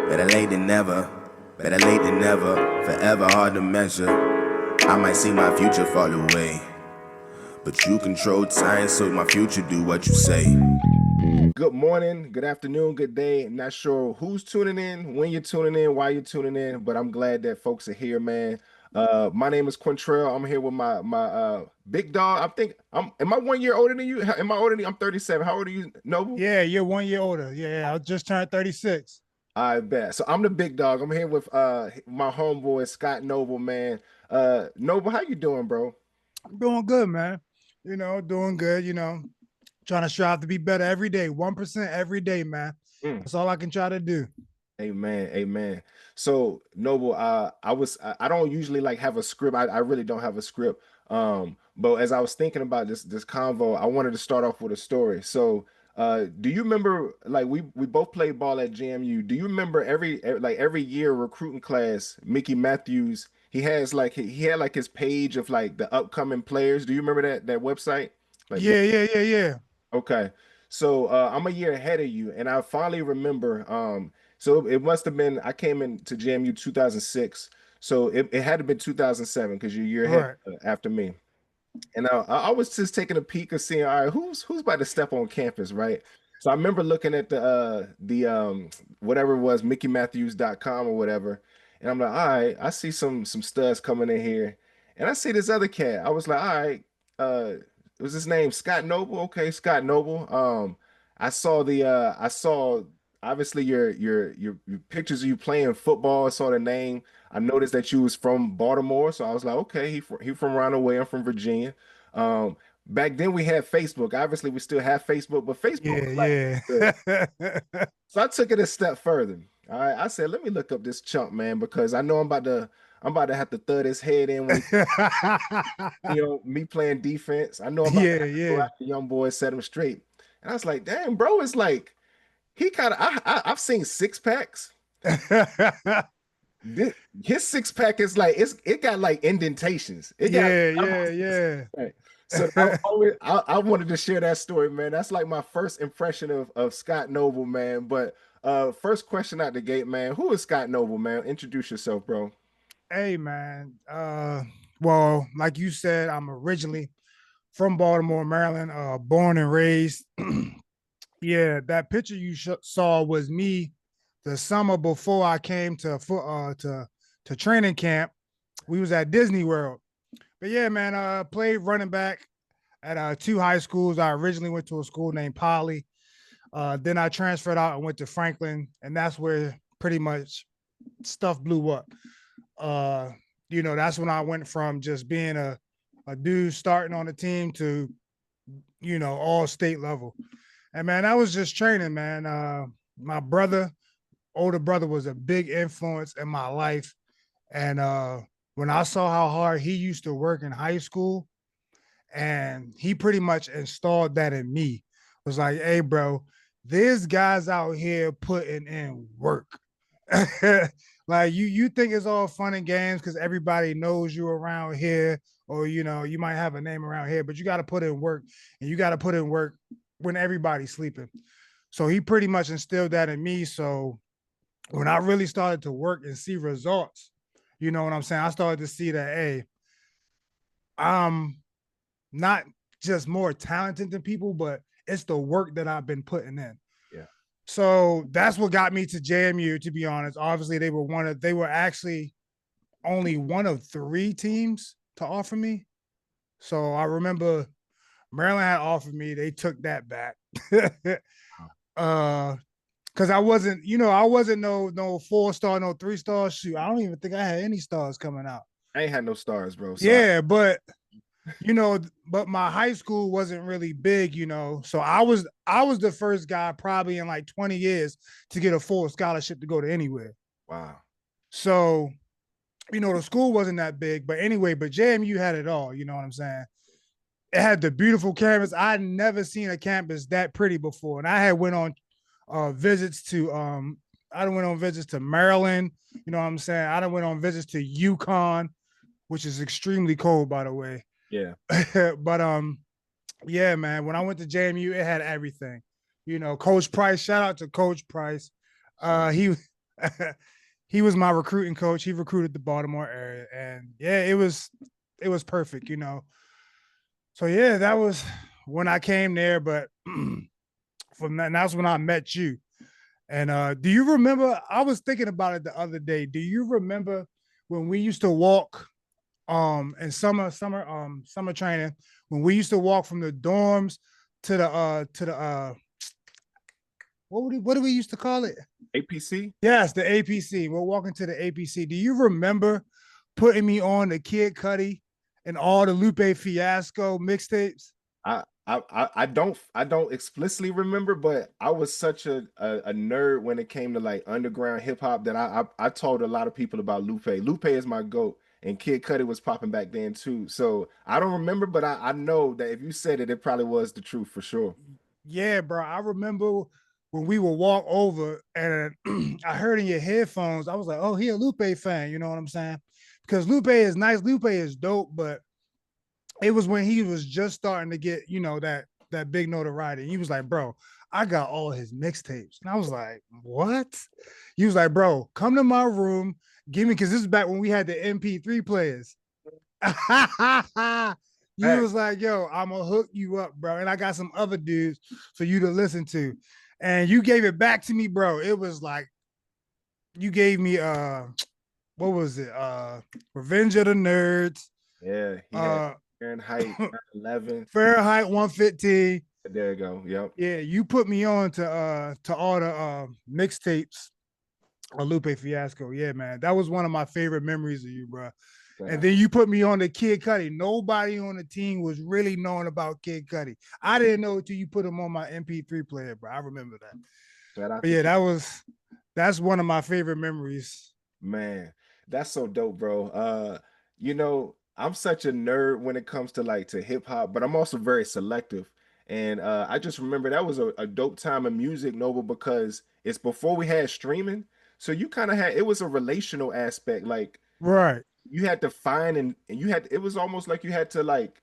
Better late than never, better late than never, forever hard to measure. I might see my future fall away, but you control time, so my future do what you say. Good morning, good afternoon, good day. I'm not sure who's tuning in, when you're tuning in, why you're tuning in, but I'm glad that folks are here, man. My name is Quintrell. I'm here with my big dog. Am I 1 year older than you? Am I older than you? I'm 37. How old are you, Noble? Yeah, you're 1 year older. Yeah, I just turned 36. I bet. So I'm the big dog. I'm here with my homeboy Scott Noble, man. Noble, how you doing, bro? I'm doing good, man. Doing good, trying to strive to be better every day, 1% every day, man. Mm. That's all I can try to do. Amen, amen. So Noble, I don't usually like have a script. I really don't have a script. But as I was thinking about this convo, I wanted to start off with a story. So do you remember like we both played ball at JMU? Do you remember every year recruiting class, Mickey Matthews, he had like his page of like the upcoming players. Do you remember that website? Like Yeah. Okay. So I'm a year ahead of you, and I finally remember. So it must have been I came into JMU 2006, so it had to be 2007 because you're a year ahead Right. after me. And I was just taking a peek of seeing, all right, who's about to step on campus, right? So I remember looking at the whatever it was, mickeymatthews.com or whatever, and I'm like, all right, I see some studs coming in here, and I see this other cat. I was like, all right, was his name Scott Noble? Okay, Scott Noble. I saw obviously your pictures of you playing football. I saw the name. I noticed that you was from Baltimore, so I was like, okay, he from around the way. I'm from Virginia. Back then we had Facebook. Obviously, we still have Facebook, but Facebook was like, Yeah, good. yeah. So I took it a step further. All right, I said, let me look up this chump, man, because I know I'm about to have to thud his head in when me playing defense. I know I'm about to Yeah, have to go yeah. after young boys, set him straight. And I was like, damn, bro, it's like he kind of I've seen six packs. This, his six pack is like it got like indentations. It got Yeah, yeah, levels to the six yeah. pack. So I wanted to share that story, man. That's like my first impression of Scott Noble, man. But first question out the gate, man. Who is Scott Noble, man? Introduce yourself, bro. Hey, man. Well, like you said, I'm originally from Baltimore, Maryland, born and raised. Yeah, that picture you saw was me the summer before I came to training camp. We was at Disney World. But yeah, man, played running back at two high schools. I originally went to a school named Poly. Then I transferred out and went to Franklin, and that's where pretty much stuff blew up. Uh, that's when I went from just being a dude starting on the team to all state level. And man, that was just training, man. My older brother, was a big influence in my life. And when I saw how hard he used to work in high school, and he pretty much installed that in me, was like, hey, bro, there's guys out here putting in work. Like you think it's all fun and games because everybody knows you around here, or you might have a name around here, but you got to put in work, and you got to put in work when everybody's sleeping. So he pretty much instilled that in me. So when I really started to work and see results, you know what I'm saying? I started to see that, hey, I'm not just more talented than people, but it's the work that I've been putting in. Yeah. So that's what got me to JMU, to be honest. Obviously, they were actually only one of three teams to offer me. So I remember Maryland had offered me, they took that back. Because I wasn't no 4-star, no 3-star. Shoot, I don't even think I had any stars coming out. I ain't had no stars, bro. Yeah, but my high school wasn't really big, So I was the first guy probably in like 20 years to get a full scholarship to go to anywhere. Wow. So, the school wasn't that big, but anyway, but JMU had it all, you know what I'm saying? It had the beautiful campus. I'd never seen a campus that pretty before. And I had went on visits to I done went on visits to Maryland, you know what I'm saying? I done went on visits to UConn, which is extremely cold, by the way. Yeah. But yeah, man, when I went to JMU, it had everything. Coach Price, shout out to Coach Price. He He was my recruiting coach. He recruited the Baltimore area, and yeah, it was perfect, you know. So yeah, that was when I came there. But from that, that's when I met you. And do you remember? I was thinking about it the other day. Do you remember when we used to walk in summer training, when we used to walk from the dorms to the what do we used to call it? APC? Yes, the APC. We're walking to the APC. Do you remember putting me on the Kid Cudi and all the Lupe Fiasco mixtapes? I don't explicitly remember, but I was such a nerd when it came to like underground hip hop that I told a lot of people about Lupe. Lupe is my GOAT, and Kid Cudi was popping back then too. So I don't remember, but I know that if you said it, it probably was the truth for sure. Yeah, bro. I remember when we would walk over and I heard in your headphones, I was like, oh, he a Lupe fan. You know what I'm saying? Because Lupe is nice. Lupe is dope, but it was when he was just starting to get, you know, that big notoriety. And he was like, bro, I got all his mixtapes. And I was like, what? He was like, bro, come to my room, give me, because this is back when we had the MP3 players. You Hey, was like, yo, I'm gonna hook you up, bro. And I got some other dudes for you to listen to. And you gave it back to me, bro. It was like you gave me what was it? Revenge of the Nerds, yeah, he had uh Fahrenheit 11. Fahrenheit 115. There you go. Yep. Yeah, you put me on to all the mixtapes of Lupe Fiasco. Yeah, man. That was one of my favorite memories of you, bro. And then you put me on the Kid Cudi. Nobody on the team was really knowing about Kid Cudi. I didn't know until you put him on my MP3 player, bro. I remember that. But yeah, that's one of my favorite memories. Man, that's so dope, bro. You know, I'm such a nerd when it comes to like to hip hop, but I'm also very selective. And I just remember that was a dope time of music, Nova, because it's before we had streaming. So you kind of had it was a relational aspect. Like Right. you had to find and you had it was almost like you had to like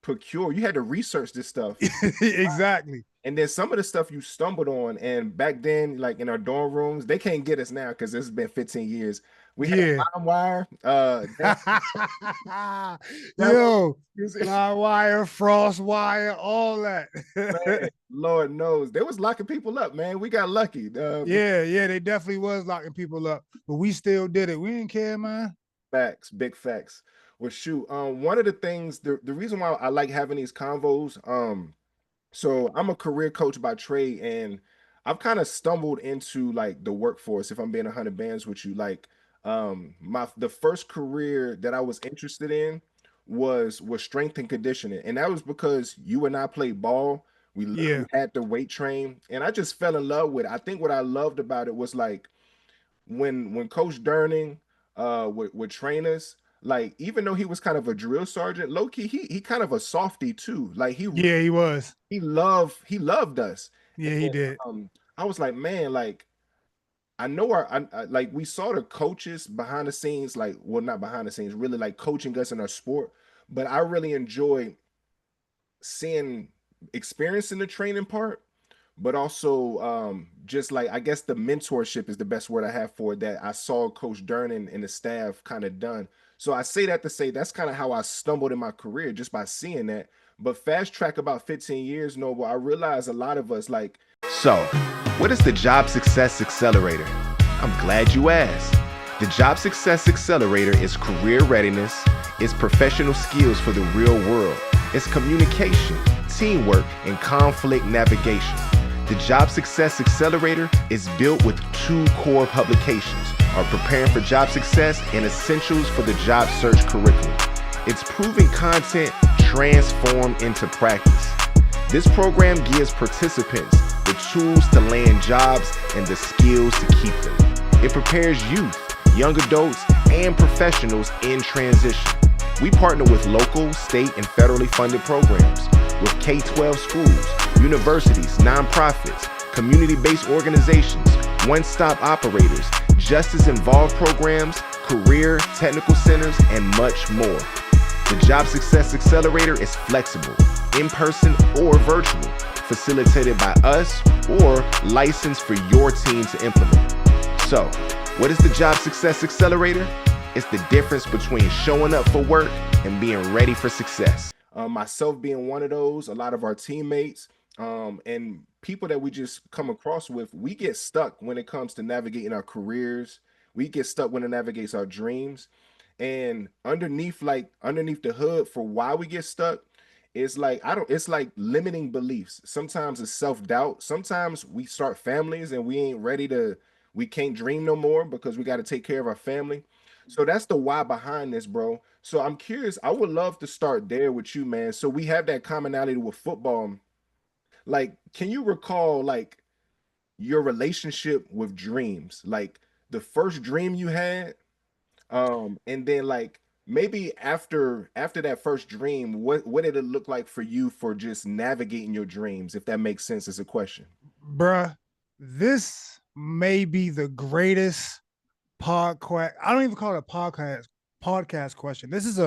procure, you had to research this stuff. Exactly. And then some of the stuff you stumbled on, and back then, like in our dorm rooms, they can't get us now because this has been 15 years. We had Yeah. LimeWire. Yo, Live Wire, Frost Wire, all that. Man, Lord knows they was locking people up, man. We got lucky. Yeah, they definitely was locking people up, but we still did it. We didn't care, man. Facts, big facts. Well, shoot. One of the things, the reason why I like having these convos, so I'm a career coach by trade, and I've kind of stumbled into like the workforce, if I'm being 100 bands with you. Like the first career that I was interested in was strength and conditioning. And that was because you and I played ball. We literally Yeah, had the weight train, and I just fell in love with it. I think what I loved about it was like when Coach Durning would train us, like even though he was kind of a drill sergeant, low key, he kind of a softy too. Like yeah, he was. he loved us. Yeah, he And did. I was like, man, like I know like we saw the coaches behind the scenes, like well, not behind the scenes, really like coaching us in our sport. But I really enjoy seeing experiencing the training part, but also just like I guess the mentorship is the best word I have for it, that I saw Coach Durnan and the staff kind of done. So I say that to say that's kind of how I stumbled in my career, just by seeing that. But fast track about 15 years, Noble, I realized a lot of us like. So, what is the Job Success Accelerator? I'm glad you asked. The Job Success Accelerator is career readiness, it's professional skills for the real world, it's communication, teamwork, and conflict navigation. The Job Success Accelerator is built with 2 core publications, are preparing for job success and essentials for the job search curriculum. It's proven content transformed into practice. This program gives participants the tools to land jobs and the skills to keep them. It prepares youth, young adults, and professionals in transition. We partner with local, state, and federally funded programs, with K-12 schools, universities, nonprofits, community-based organizations, one-stop operators, justice-involved programs, career, technical centers, and much more. The Job Success Accelerator is flexible, in-person or virtual, facilitated by us or licensed for your team to implement. So, What is the Job Success Accelerator? It's the difference between showing up for work and being ready for success. Myself being one of those, a lot of our teammates, and people that we just come across with, we get stuck when it comes to navigating our careers. We get stuck when it navigates our dreams. And underneath the hood for why we get stuck, it's like limiting beliefs. Sometimes it's self-doubt. Sometimes we start families and we can't dream no more because we got to take care of our family. So that's the why behind this, bro. So I'm curious. I would love to start there with you, man. So we have that commonality with football. Like, can you recall like your relationship with dreams? Like the first dream you had, and then like maybe after that first dream, what did it look like for you for just navigating your dreams, if that makes sense as a question? Bruh, this may be the greatest podcast. I don't even call it a podcast question. This is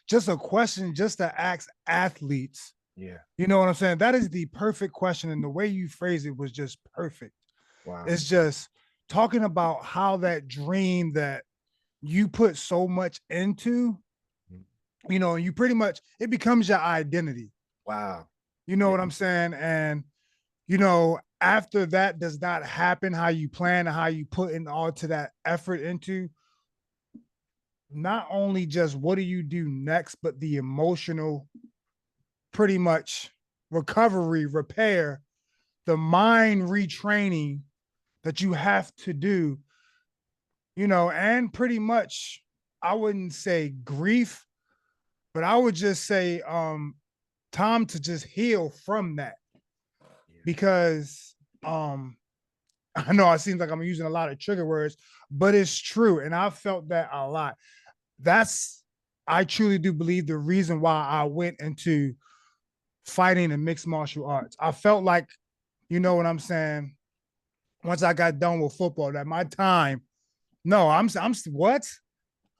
just a question just to ask athletes. Yeah. You know what I'm saying? That is the perfect question. And the way you phrased it was just perfect. Wow. It's just talking about how that dream that you put so much into, you pretty much, it becomes your identity. Wow. You know Yeah. what I'm saying? And, after that does not happen, how you plan and how you put in all to that effort into, not only just what do you do next, but the emotional, pretty much recovery, repair, the mind retraining that you have to do, and pretty much, I wouldn't say grief, but I would just say time to just heal from that. Because I know it seems like I'm using a lot of trigger words, but it's true. And I felt that a lot. I truly do believe the reason why I went into fighting and mixed martial arts. I felt like, you know what I'm saying? Once I got done with football, that my time, no, I'm what?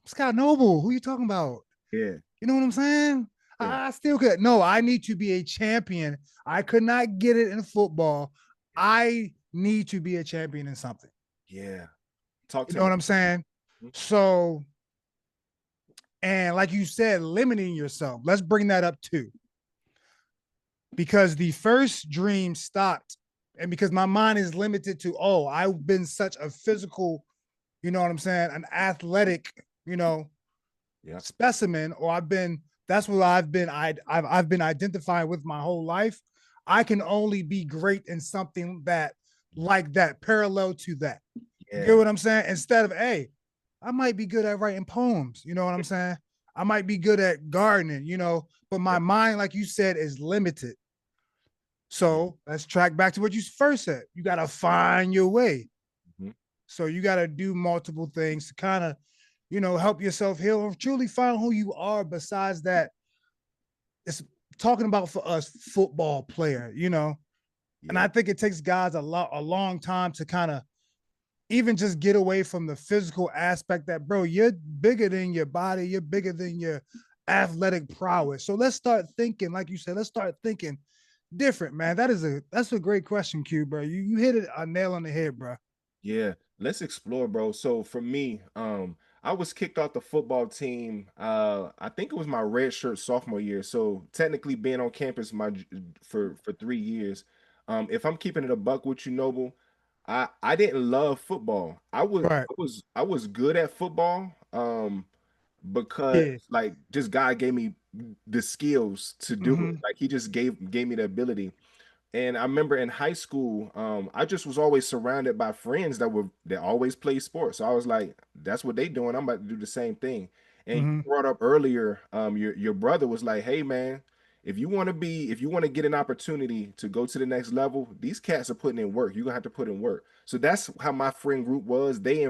Scott Noble. Who you talking about? Yeah. You know what I'm saying? Yeah. I still could. No, I need to be a champion. I could not get it in football. I need to be a champion in something. Yeah. Talk You to know me. what I'm saying? Mhm. So, and like you said, limiting yourself. Let's bring that up too. Because the first dream stopped, and because my mind is limited to, I've been such a physical, you know what I'm saying, an athletic, Yeah. specimen, or that's what I've been identifying with my whole life. I can only be great in something that like that, parallel to that. You get Yeah. what I'm saying? Instead of, hey, I might be good at writing poems, you know what I'm saying? I might be good at gardening, but my Yeah. mind, like you said, is limited. Yeah. So let's track back to what you first said. You got to find your way. Mhm. So you got to do multiple things to kind of, help yourself heal or truly find who you are. Besides that, it's talking about for us football player, and Yeah. I think it takes guys a long time to kind of even just get away from the physical aspect that, bro, you're bigger than your body, you're bigger than your athletic prowess. So let's start thinking, like you said, let's start thinking different, man. That's a great question, Q, bro. You hit it a nail on the head, bro. Yeah, let's explore, bro. So for me, I was kicked off the football team. I think it was my red shirt sophomore year. So technically, being on campus for 3 years. If I'm keeping it a buck with you, Noble, I didn't love football. Right. I was good at football. Because Yeah. like just God gave me the skills to do it. Mm-hmm. Like He just gave me the ability. And I remember in high school, I just was always surrounded by friends that always played sports. So I was like, that's what they doing. I'm about to do the same thing. And you Mm-hmm. brought up earlier, your brother was like, hey man, if you want to get an opportunity to go to the next level, these cats are putting in work. You're gonna have to put in work. So that's how my friend group was. They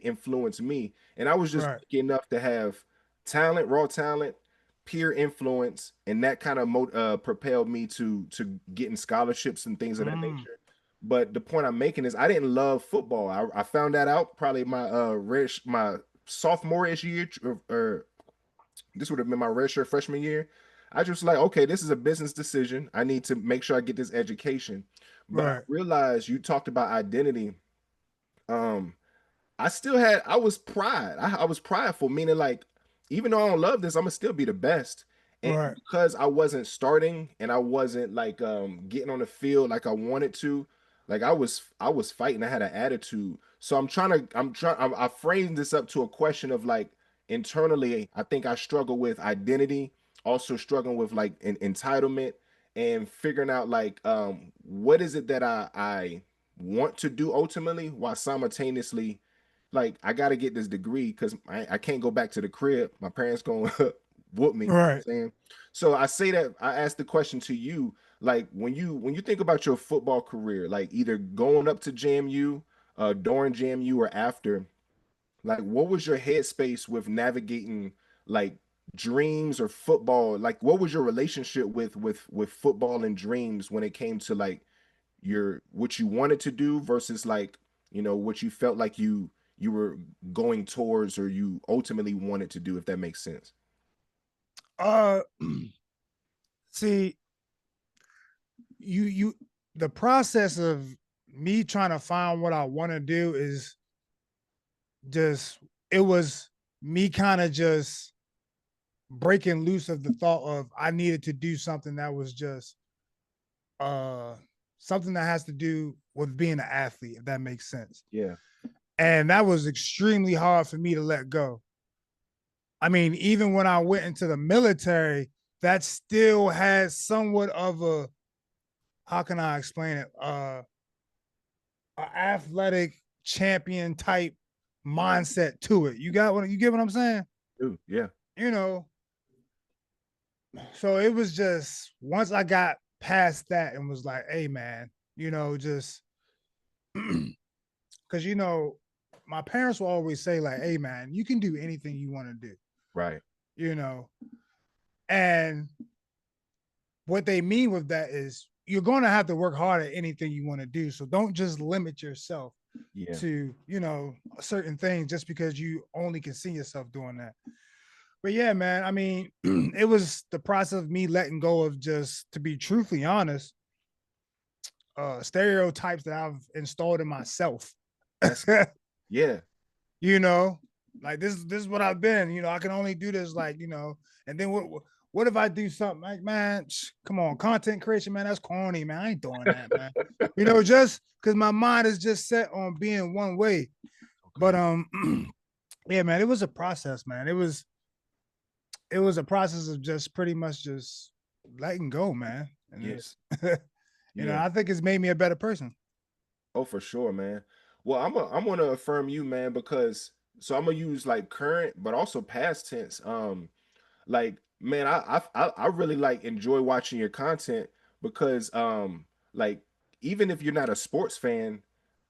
influenced me. And I was just Right. lucky enough to have talent, raw talent, peer influence, and that kind of propelled me to getting scholarships and things of that Mm. nature. But the point I'm making is I didn't love football. I found that out probably my sophomore-ish year, or this would have been my redshirt freshman year. I just like, okay, this is a business decision. I need to make sure I get this education. But I Right. realized you talked about identity. Um, I was pride. I was prideful, meaning like, even though I don't love this, I'm gonna still be the best. And Right. because I wasn't starting and I wasn't like getting on the field like I wanted to, like I was fighting. I had an attitude. So I framed this up to a question of like, internally, I think I struggle with identity, also struggling with like entitlement, and figuring out like what is it that I want to do ultimately, while simultaneously, like, I got to get this degree because I can't go back to the crib. My parents gonna whoop me. You know what I'm Right. saying? So I say that I asked the question to you, like, when you think about your football career, like either going up to JMU, during JMU, or after, like, what was your headspace with navigating like dreams or football? Like, what was your relationship with football and dreams when it came to like your what you wanted to do versus like, what you felt like you were going towards, or you ultimately wanted to do, if that makes sense. Uh, see, you the process of me trying to find what I want to do is just it was me kind of just breaking loose of the thought of I needed to do something that was just uh something that has to do with being an athlete, if that makes sense. Yeah. And that was extremely hard for me to let go. I mean, even when I went into the military, that still had somewhat of a, how can I explain it? An athletic champion type mindset to it. You get what I'm saying? Ooh, yeah. You know, so it was just once I got past that and was like, hey man, just because my parents will always say, like, hey man, you can do anything you want to do, Right. you know. And what they mean with that is you're going to have to work hard at anything you want to do. So don't just limit yourself Yeah. to, certain things just because you only can see yourself doing that. But yeah, man, I mean, it was the process of me letting go of, just to be truthfully honest, stereotypes that I've installed in myself. That's yeah. you know, like this is what I've been. I can only do this, like, and then what if I do something like, man, come on, content creation, man, that's corny, man. I ain't doing that, man. Just because my mind is just set on being one way. But Okay. yeah, man, it was a process, man. It was a process of just pretty much just letting go, man. And Yeah. it's Yeah. I think it's made me a better person. Oh, for sure, man. Well, I'm gonna affirm you, man, because so I'm gonna use like current but also past tense. Like, man, I really like enjoy watching your content because like, even if you're not a sports fan,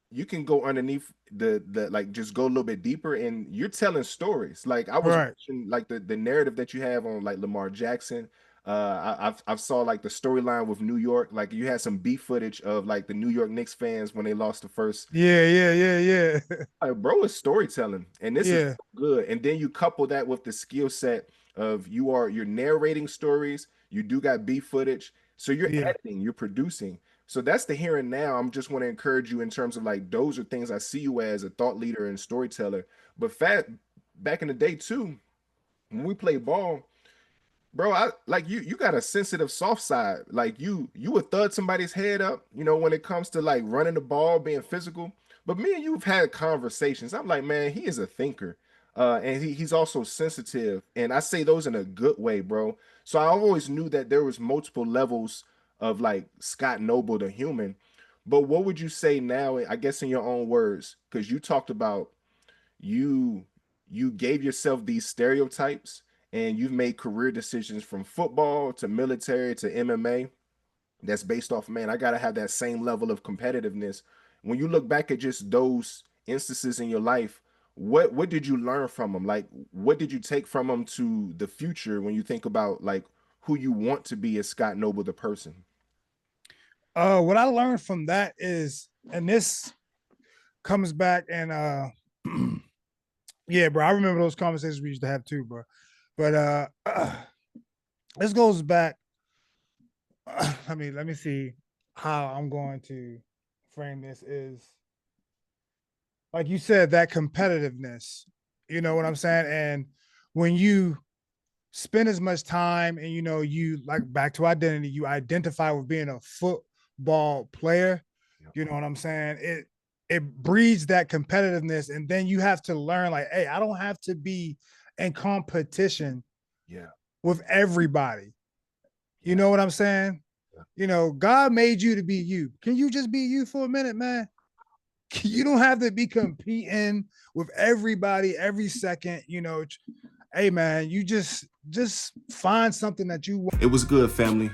you can go underneath the like, just go a little bit deeper, and you're telling stories. Like, I was Right. watching like the narrative that you have on like Lamar Jackson. I've saw like the storyline with New York. Like, you had some beef footage of like the New York Knicks fans when they lost the first. Yeah, yeah, yeah, yeah. Like, bro, it's storytelling, and this is yeah, good. And then you couple that with the skill set of you're narrating stories. You do got beef footage, so you're yeah. editing, you're producing. So that's the here and now. I'm just want to encourage you in terms of like, those are things I see you as a thought leader and storyteller. But back in the day too, when we played ball, bro, I like you got a sensitive soft side. Like, you would thud somebody's head up, when it comes to like running the ball, being physical. But me and you've had conversations. I'm like, man, he is a thinker. And he's also sensitive. And I say those in a good way, bro. So I always knew that there was multiple levels of like Scott Noble the human. But what would you say now, I guess in your own words, because you talked about you you gave yourself these stereotypes, and you've made career decisions from football to military to MMA that's based off, man, I got to have that same level of competitiveness. When you look back at just those instances in your life, what did you learn from them? Like, what did you take from them to the future when you think about like who you want to be as Scott Noble the person? What I learned from that is, and this comes back and yeah, bro, I remember those conversations we used to have too, bro. But this goes back. Let me see how I'm going to frame this. Is like you said, that competitiveness, you know what I'm saying? And when you spend as much time and, you know, you like back to identity, you identify with being a football player, Yep. you know what I'm saying? It breeds that competitiveness. And then you have to learn like, hey, I don't have to be in competition Yeah. with everybody. You Yeah. know what I'm saying? Yeah. You know, God made you to be you. Can you just be you for a minute, man? You don't have to be competing with everybody every second. You know, hey man, you just find something that you want. It was good, family.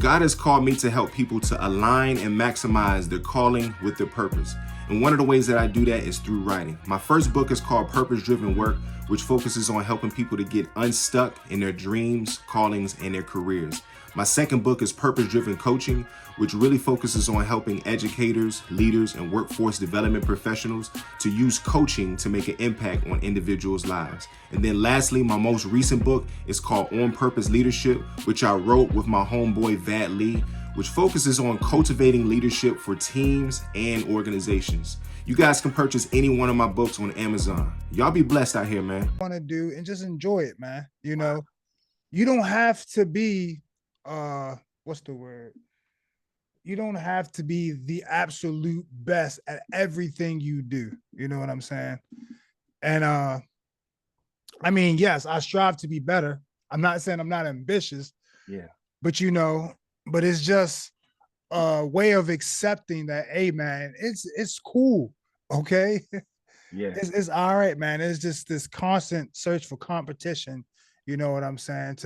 God has called me to help people to align and maximize their calling with their purpose. And one of the ways that I do that is through writing. My first book is called Purpose Driven Work, which focuses on helping people to get unstuck in their dreams, callings, and their careers. My second book is Purpose Driven Coaching, which really focuses on helping educators, leaders, and workforce development professionals to use coaching to make an impact on individuals' lives. And then lastly, my most recent book is called On Purpose Leadership, which I wrote with my homeboy Vad Lee, which focuses on cultivating leadership for teams and organizations. You guys can purchase any one of my books on Amazon. Y'all be blessed out here, man. Want to do and just enjoy it, man. You know, you don't have to be what's the word? You don't have to be the absolute best at everything you do. You know what I'm saying? And I mean, yes, I strive to be better. I'm not saying I'm not ambitious, Yeah. but you know, but it's just a way of accepting that, hey man, it's cool. Okay. Yeah. It's all right, man. It's just this constant search for competition, you know what I'm saying?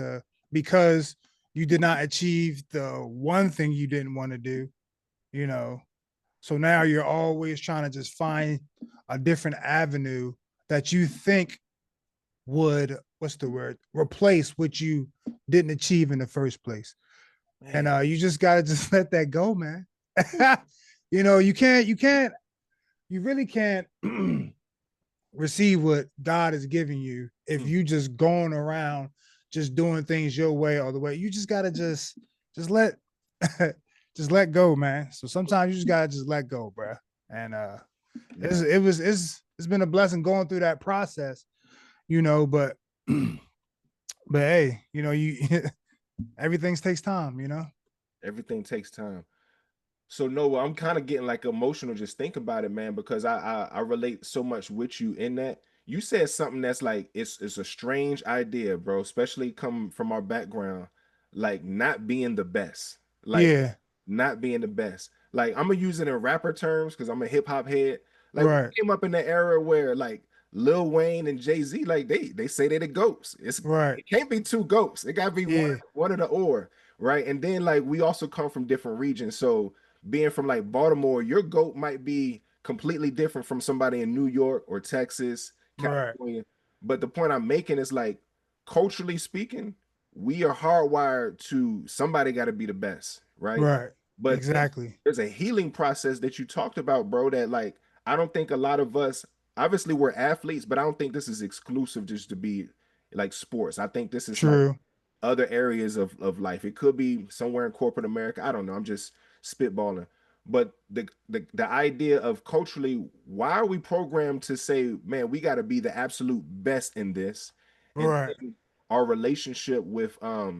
Because you did not achieve the one thing you didn't want to do, you know. So now you're always trying to just find a different avenue that you think would, what's the word, replace what you didn't achieve in the first place. Man. And you just gotta just let that go, man. You know, you really can't receive what God is giving you if you just going around just doing things your way or the way. You just gotta just let just let go, man. So sometimes you just gotta just let go, bro. And it's been a blessing going through that process, you know, but but hey, you know, you everything takes time, you know. Everything takes time. So Noah, I'm kind of getting like emotional just think about it, man, because I relate so much with you in that. You said something that's like it's a strange idea, bro, especially coming from our background, like not being the best. Like Yeah, not being the best. Like I'm gonna use it in rapper terms because I'm a hip hop head. Like we right, came up in the era where like Lil Wayne and Jay-Z, like they say they're the goats. right, It can't be two goats. It gotta be yeah, one of the or, right? And then like we also come from different regions. So being from like Baltimore, your goat might be completely different from somebody in New York or Texas, right, California. But the point I'm making is like culturally speaking, we are hardwired to somebody got to be the best, right? right. But Exactly. there's a healing process that you talked about, bro, that like I don't think a lot of us, obviously we're athletes, but I don't think this is exclusive just to be like sports. I think this is like True. other areas of life. It could be somewhere in corporate America. I don't know. I'm just spitballing. But the idea of culturally, why are we programmed to say, man, we got to be the absolute best in this? And Right, then our relationship with I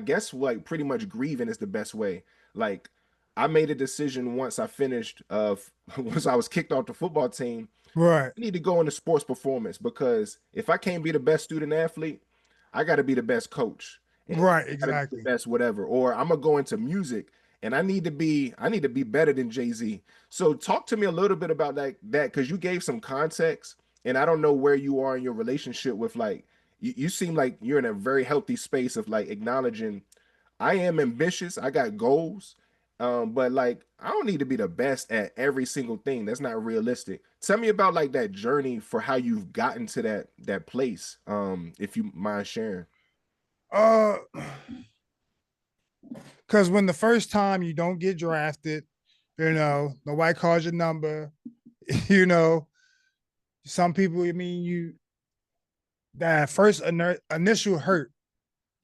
guess like pretty much grieving is the best way. Like I made a decision once I finished once I was kicked off the football team. right, I need to go into sports performance because if I can't be the best student athlete, I got to be the best coach and right. I got to be the Exactly. best whatever. Or I'm gonna go into music and I need to be better than Jay-Z. So talk to me a little bit about that because you gave some context and I don't know where you are in your relationship with like you seem like you're in a very healthy space of like acknowledging I am ambitious, I got goals, but like I don't need to be the best at every single thing. That's not realistic. Tell me about like that journey for how you've gotten to that place. If you mind sharing. Uh, because when the first time you don't get drafted, you know, nobody calls your number, you know, some people, I mean, you that first initial hurt,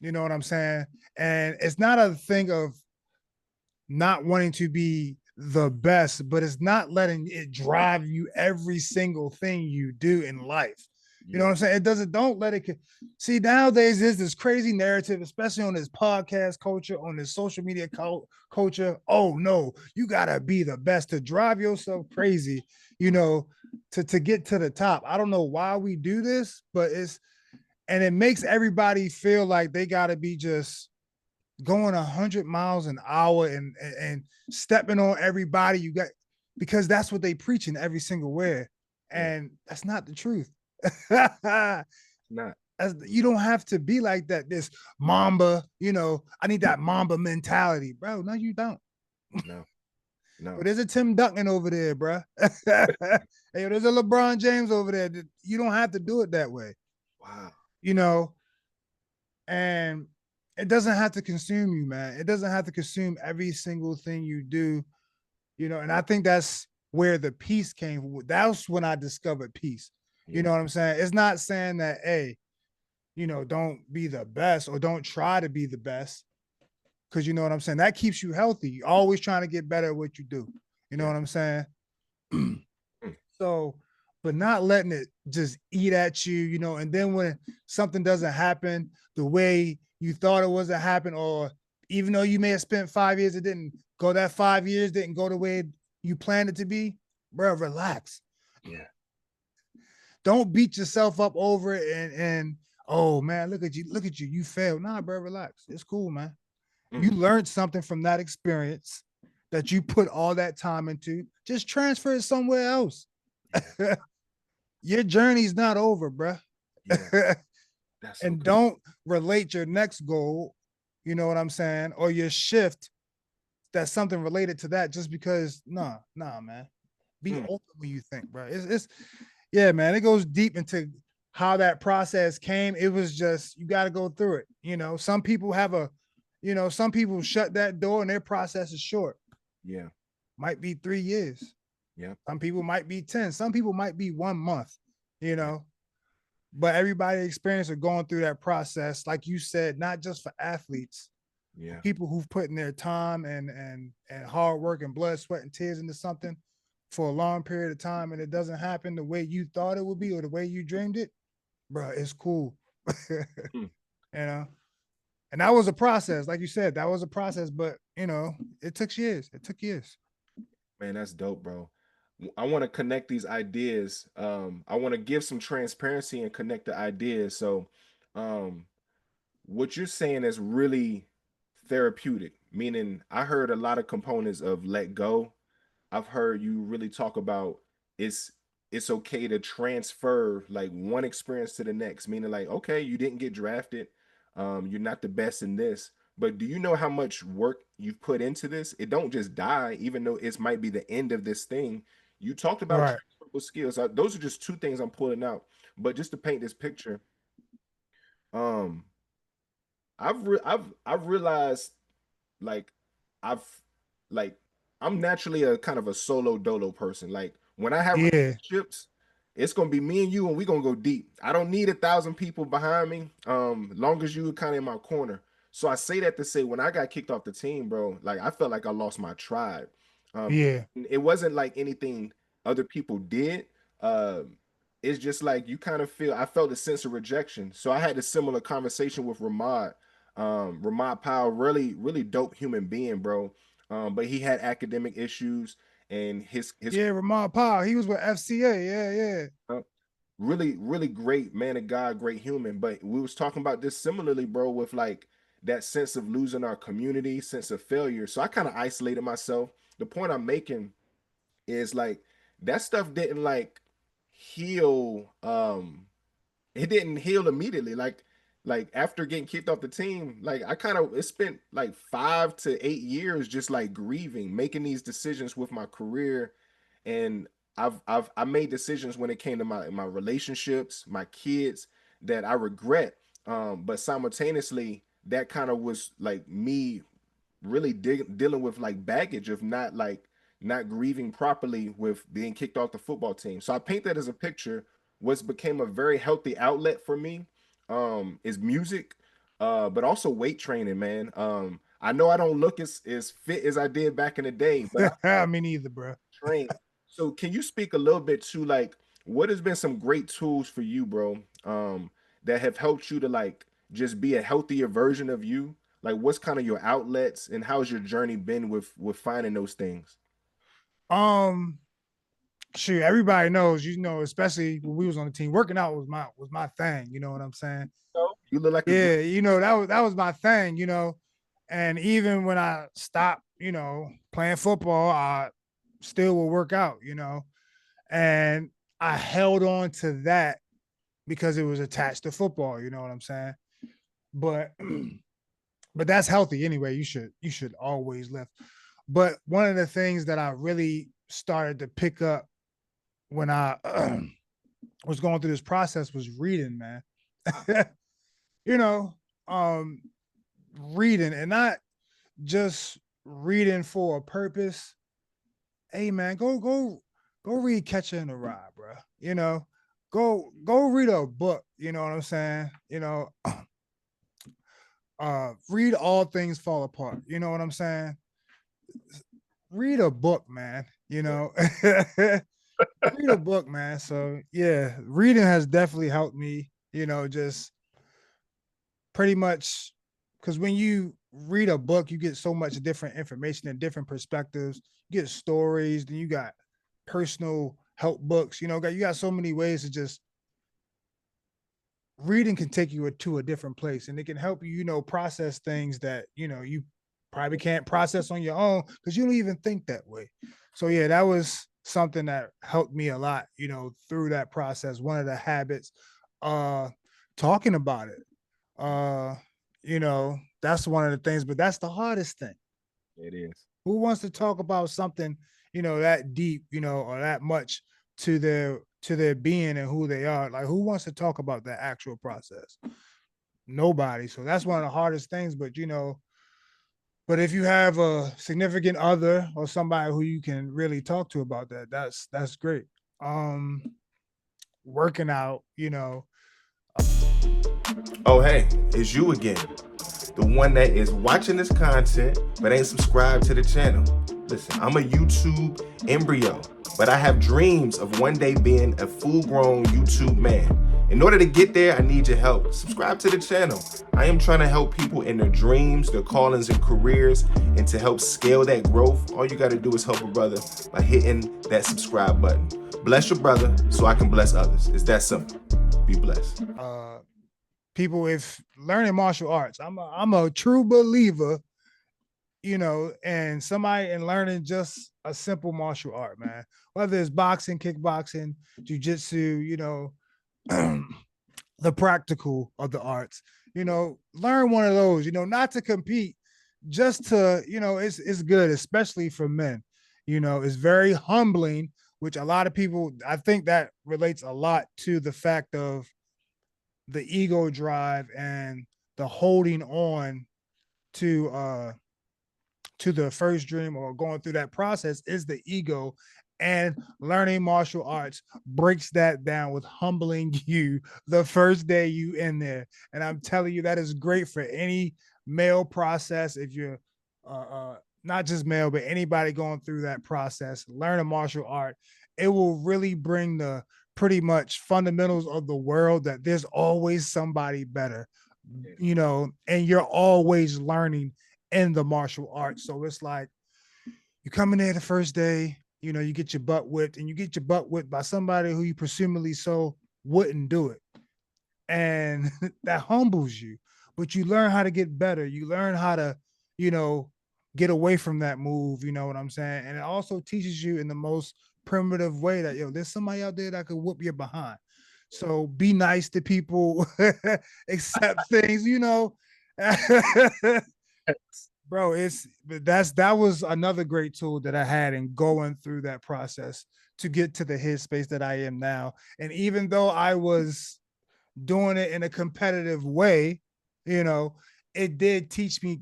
you know what I'm saying? And it's not a thing of not wanting to be the best, but it's not letting it drive you every single thing you do in life. You know what Yeah. I'm saying? It doesn't, don't let it. See, nowadays there's this crazy narrative, especially on this podcast culture, on this social media culture. Oh no, you gotta be the best to drive yourself crazy, you know, to get to the top. I don't know why we do this, but and it makes everybody feel like they gotta be just going 100 miles an hour and stepping on everybody you got, because that's what they preaching every single where, Yeah. and that's not the truth. Not. You don't have to be like that. This Mamba, I need that Mamba mentality, bro. No, you don't. No. But No. there's a Tim Duncan over there, bro. Hey, there's a LeBron James over there. You don't have to do it that way, Wow. you know. And it doesn't have to consume you, man. It doesn't have to consume every single thing you do, And I think that's where the peace came from. That's when I discovered peace. You Yeah. know what I'm saying? It's not saying that, hey, don't be the best or don't try to be the best. Cause you know what I'm saying? That keeps you healthy. You're always trying to get better at what you do. You know Yeah. what I'm saying? Mm. So, but not letting it just eat at you, and then when something doesn't happen the way you thought it was to happen, or even though you may have spent 5 years, it didn't go, that 5 years didn't go the way you planned it to be, bro, relax. Yeah. Don't beat yourself up over it and oh man, look at you, you failed. Nah, bro, relax. It's cool, man. Mm. You learned something from that experience that you put all that time into. Just transfer it somewhere else. Yeah. Your journey's not over, bruh. Yeah. That's so And good. don't relate your next goal, you know what I'm saying, or your shift, that's something related to that, just because nah, man. Be Mm. open when you think, bro. It's yeah, man. It goes deep into how that process came. It was just, you got to go through it. Some people some people shut that door and their process is short. Yeah. Might be 3 years. Yeah. Some people might be 10. Some people might be 1 month, you Yeah. know. But everybody experienced or going through that process, like you said, not just for athletes, Yeah. people who've put in their time and hard work and blood, sweat, and tears into something for a long period of time, and it doesn't happen the way you thought it would be or the way you dreamed it, bro. It's cool, Mm. you know. And that was a process, like you said, that was a process, but it took years. It took years. Man, that's dope, bro. I want to connect these ideas. I want to give some transparency and connect the ideas. So, um, what you're saying is really therapeutic, meaning I heard a lot of components of let go. I've heard you really talk about it's it's okay to transfer like one experience to the next, meaning like, okay, you didn't get drafted, you're not the best in this, but do you know how much work you've put into this? It don't just die, even though it might be the end of this thing. You talked about Right. transferable skills. Those are just two things I'm pulling out, but just to paint this picture, um, I've realized like I've like I'm naturally a kind of a solo dolo person. Like when I have Yeah. relationships, it's gonna be me and you, and we gonna go deep. I don't need 1,000 people behind me. Long as you kind of in my corner. So I say that to say when I got kicked off the team, bro, like I felt like I lost my tribe. Um, Yeah. it wasn't like anything other people did. It's just like you kind of feel. I felt a sense of rejection. So I had a similar conversation with Ramad. Ramad Powell, really dope human being, bro. But he had academic issues, and his Yeah. Ramon Powell, he was with FCA. Yeah. Yeah. uh, really great man of God, great human. But we was talking about this similarly, bro, with like that sense of losing our community, sense of failure. So I kind of isolated myself. The point I'm making is like that stuff didn't like heal. It didn't heal immediately. Like after getting kicked off the team, like I kind of it spent like 5 to 8 years just like grieving, making these decisions with my career, and I made decisions when it came to my relationships, my kids that I regret. But simultaneously, that kind of was like me really dealing with like baggage of not grieving properly with being kicked off the football team. So I paint that as a picture. What's became a very healthy outlet for me is music, but also weight training, man. I know I don't look as fit as I did back in the day, but Me neither, bro. train. So can you speak a little bit to like what has been some great tools for you, bro? That have helped you to like just be a healthier version of you? Like what's kind of your outlets and how's your journey been with finding those things? Um, Shoot, everybody knows, especially when we was on the team, working out was my thing. You know what I'm saying? You look like a good Yeah, that was my thing. And even when I stopped, playing football, I still will work out. And I held on to that because it was attached to football. You know what I'm saying? But but that's healthy anyway. You should always lift. But one of the things that I really started to pick up when I was going through this process was reading, man. you know, um, Reading and not just reading for a purpose. Hey, man, go read Catcher in the Rye, bro. Go read a book. You know what I'm saying? Read All Things Fall Apart. You know what I'm saying? Read a book, man. Read a book, man. So yeah, reading has definitely helped me. Just pretty much because when you read a book, you get so much different information and different perspectives. You get stories, then you got personal help books. You got so many ways to just reading can take you to a different place, and it can help you, process things that you probably can't process on your own because you don't even think that way. So yeah, that was something that helped me a lot, through that process. One of the habits, uh, talking about it. Uh, that's one of the things, but that's the hardest thing. it is. Who wants to talk about something, that deep, or that much to their being and who they are? Like, who wants to talk about that actual process? Nobody. So that's one of the hardest things. But if you have a significant other or somebody who you can really talk to about that, that's great. Um, Working out, Oh, hey, it's you again. The one that is watching this content but ain't subscribed to the channel. Listen, I'm a YouTube embryo, but I have dreams of one day being a full-grown YouTube man. In order to get there, I need your help. Subscribe to the channel. I am trying to help people in their dreams, their callings, and careers, and to help scale that growth, all you got to do is help a brother by hitting that subscribe button. Bless your brother so I can bless others. It's that simple. Be blessed. People, if learning martial arts, I'm a true believer, and somebody in learning just a simple martial art, man, whether it's boxing, kickboxing, jujitsu, the practical of the arts, learn one of those, not to compete, just to, it's good, especially for men. It's very humbling, which a lot of people, I think that relates a lot to the fact of the ego drive and the holding on to the first dream or going through that process is the ego. And learning martial arts breaks that down with humbling you the first day you in there. And I'm telling you, that is great for any male process. If you're not just male, but anybody going through that process, learn a martial art. It will really bring the pretty much fundamentals of the world, that there's always somebody better, and you're always learning in the martial arts. So it's like you come in there the first day, you get your butt whipped, and you get your butt whipped by somebody who you presumably so wouldn't do it. And that humbles you. But you learn how to get better. You learn how to, you know, get away from that move. You know what I'm saying? And it also teaches you in the most primitive way that, there's somebody out there that could whoop your behind. So be nice to people, accept things, Bro, that was another great tool that I had in going through that process to get to the headspace that I am now. And even though I was doing it in a competitive way, you know, it did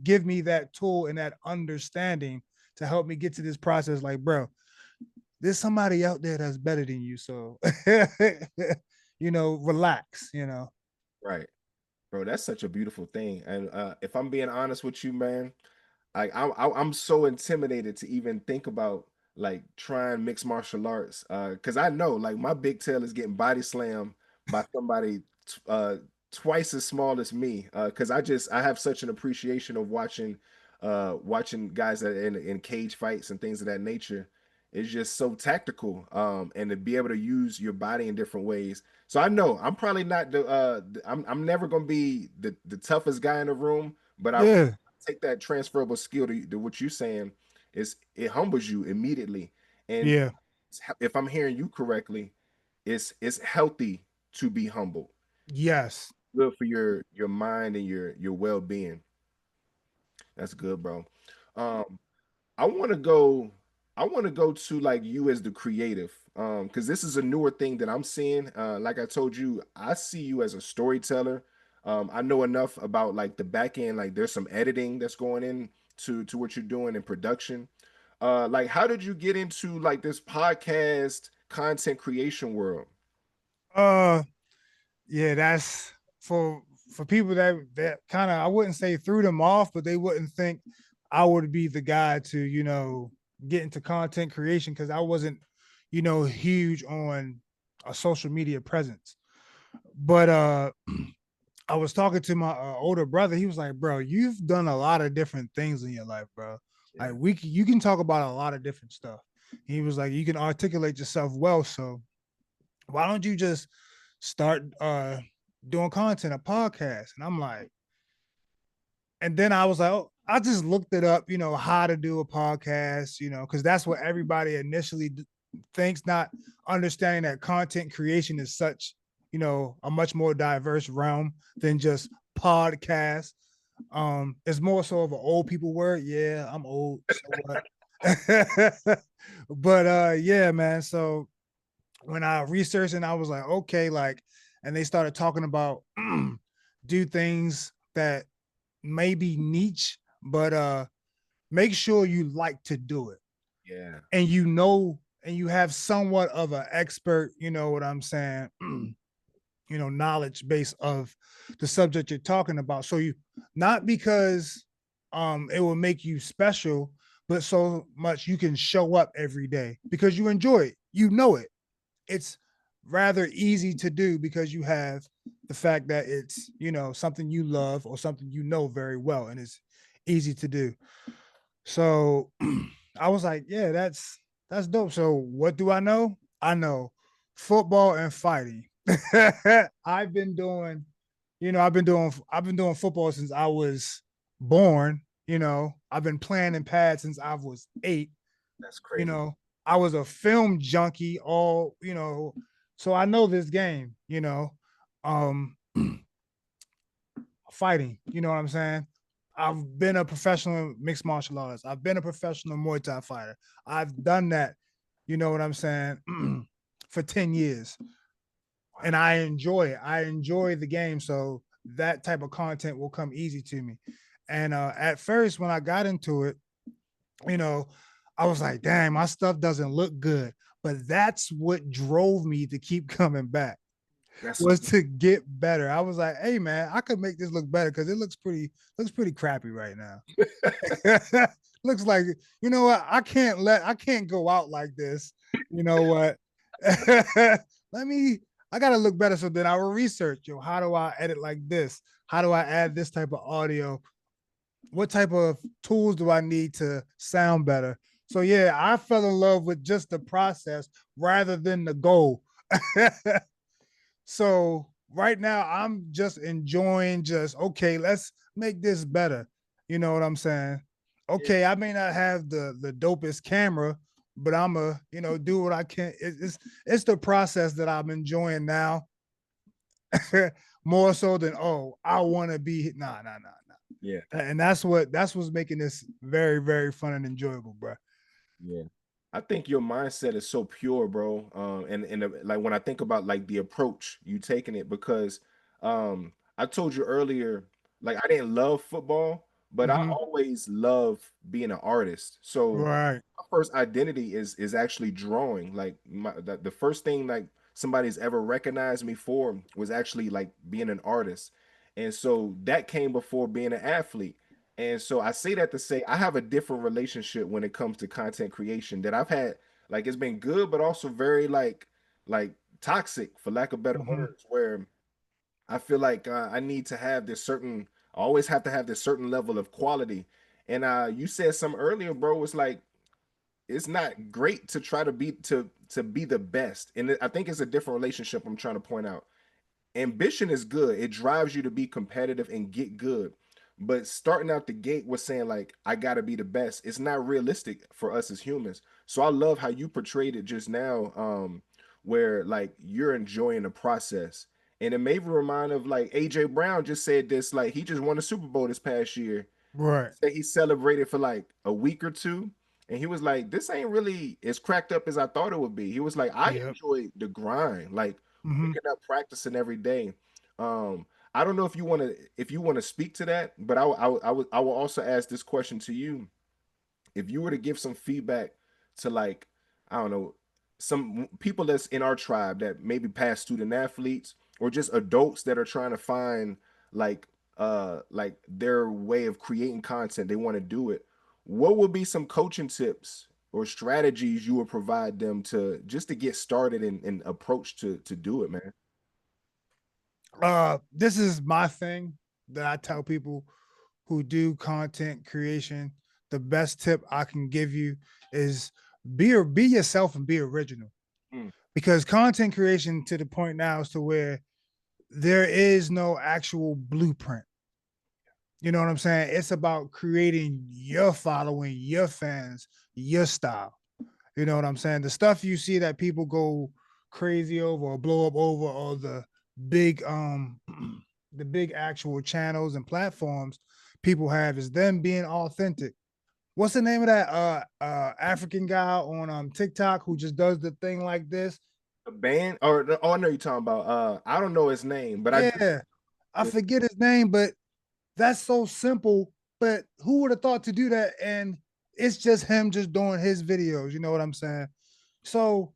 give me that tool and that understanding to help me get to this process. Like, bro, there's somebody out there that's better than you. So, relax. Right. Bro, that's such a beautiful thing. And if I'm being honest with you, man, like I'm so intimidated to even think about like trying mixed martial arts. Because I know like my big tail is getting body slammed by somebody twice as small as me. Because I have such an appreciation of watching guys that are in cage fights and things of that nature. It's just so tactical. And to be able to use your body in different ways. So I know I'm probably not I'm never gonna be the toughest guy in the room, but I Yeah, take that transferable skill to what you're saying is it humbles you immediately. And yeah, if I'm hearing you correctly, it's healthy to be humble. yes. Good for your mind and your well-being. That's good, bro. Um, I want to go. I want to go to like you as the creative, because this is a newer thing that I'm seeing. Like I told you, I see you as a storyteller. I know enough about like the back end. Like there's some editing that's going in to what you're doing in production. Like how did you get into like this podcast content creation world? Uh, yeah, that's for for people that kind of, I wouldn't say threw them off, but they wouldn't think I would be the guy to, get into content creation because I wasn't, huge on a social media presence. But I was talking to my older brother. He was like, "Bro, you've done a lot of different things in your life, bro. Like Yeah, you can talk about a lot of different stuff." He was like, "You can articulate yourself well, so why don't you just start doing content, a podcast?" And I'm like, and then I was like, oh, I just looked it up, how to do a podcast, because that's what everybody initially thinks, not understanding that content creation is such, a much more diverse realm than just podcast. It's more so of an old people word. Yeah, I'm old, so what? But yeah, man. So when I researched and I was like, okay, like, and they started talking about do things that may be niche, but make sure you like to do it. yeah, And and you have somewhat of an expert, you know what I'm saying, knowledge base of the subject you're talking about. So you, not because it will make you special, but so much you can show up every day because you enjoy it. You know it. It's rather easy to do because you have the fact that it's, something you love or something very well, and it's easy to do. So I was like, yeah, that's dope. So what do I know? I know football and fighting. I've been doing, I've been doing football since I was born. I've been playing in pads since I was 8. that's You crazy. know, I was a film junkie, so I know this game. Um, fighting. You know what I'm saying? I've been a professional mixed martial artist. I've been a professional Muay Thai fighter. I've done that. You know what I'm saying? For 10 years. And I enjoy it. I enjoy the game. So that type of content will come easy to me. And at first, when I got into it, you know, I was like, damn, my stuff doesn't look good. But that's what drove me to keep coming back, That's was to get better. I was like, hey man, I could make this look better because it looks pretty crappy right now. Looks like, what, I can't go out like this. You know what? Let me I gotta look better. So then I will research, how do I edit like this? How do I add this type of audio? What type of tools do I need to sound better? So yeah, I fell in love with just the process rather than the goal. So right now I'm just enjoying, just okay, let's make this better. You know what I'm saying? yeah, Okay, I may not have the dopest camera, but I'm a, do what I can. It's the process that I'm enjoying now. More so than, oh, I want to be, nah. yeah. And that's what's making this very, very fun and enjoyable, bro. Yeah. I think your mindset is so pure, bro. Like when I think about like the approach you taking it, because I told you earlier, like I didn't love football, but I Mm-hmm. always loved being an artist. So Right. my first identity is actually drawing. Like the first thing like somebody's ever recognized me for was actually like being an artist. And so that came before being an athlete. And so I say that to say I have a different relationship when it comes to content creation that I've had. Like it's been good, but also very like toxic, for lack of better Hmm. words, where I feel like I need to have this certain, I always have to have this certain level of quality. And you said something earlier, bro. It's like it's not great to try to be the best. And I think it's a different relationship I'm trying to point out. Ambition is good. It drives you to be competitive and get good. But starting out the gate with saying like I gotta be the best, it's not realistic for us as humans. So I love how you portrayed it just now, where like you're enjoying the process. And it made me remind of like AJ Brown just said this, like he just won a Super Bowl this past year. Right. Say he celebrated for like a week or two. And he was like, this ain't really as cracked up as I thought it would be. He was like, I Yep. enjoy the grind. Like Hmm. waking up practicing every day. I don't know if you want to speak to that, but I will also ask this question to you. If you were to give some feedback to like, I don't know, some people that's in our tribe that maybe past student athletes or just adults that are trying to find like like their way of creating content, they want to do it. What would be some coaching tips or strategies you would provide them to just to get started and approach to do it, man? This is my thing that I tell people who do content creation. The best tip I can give you is be yourself and be original. Mm. Because content creation to the point now is to where there is no actual blueprint. You know what I'm saying? It's about creating your following, your fans, your style. You know what I'm saying? The stuff you see that people go crazy over or blow up over, or big the big actual channels and platforms people have, is them being authentic. What's the name of that African guy on TikTok who just does the thing like this? A band or oh, I know you're talking about. I don't know his name, but I do. Yeah, I forget his name, but that's so simple. But who would have thought to do that? And it's just him just doing his videos. You know what I'm saying? So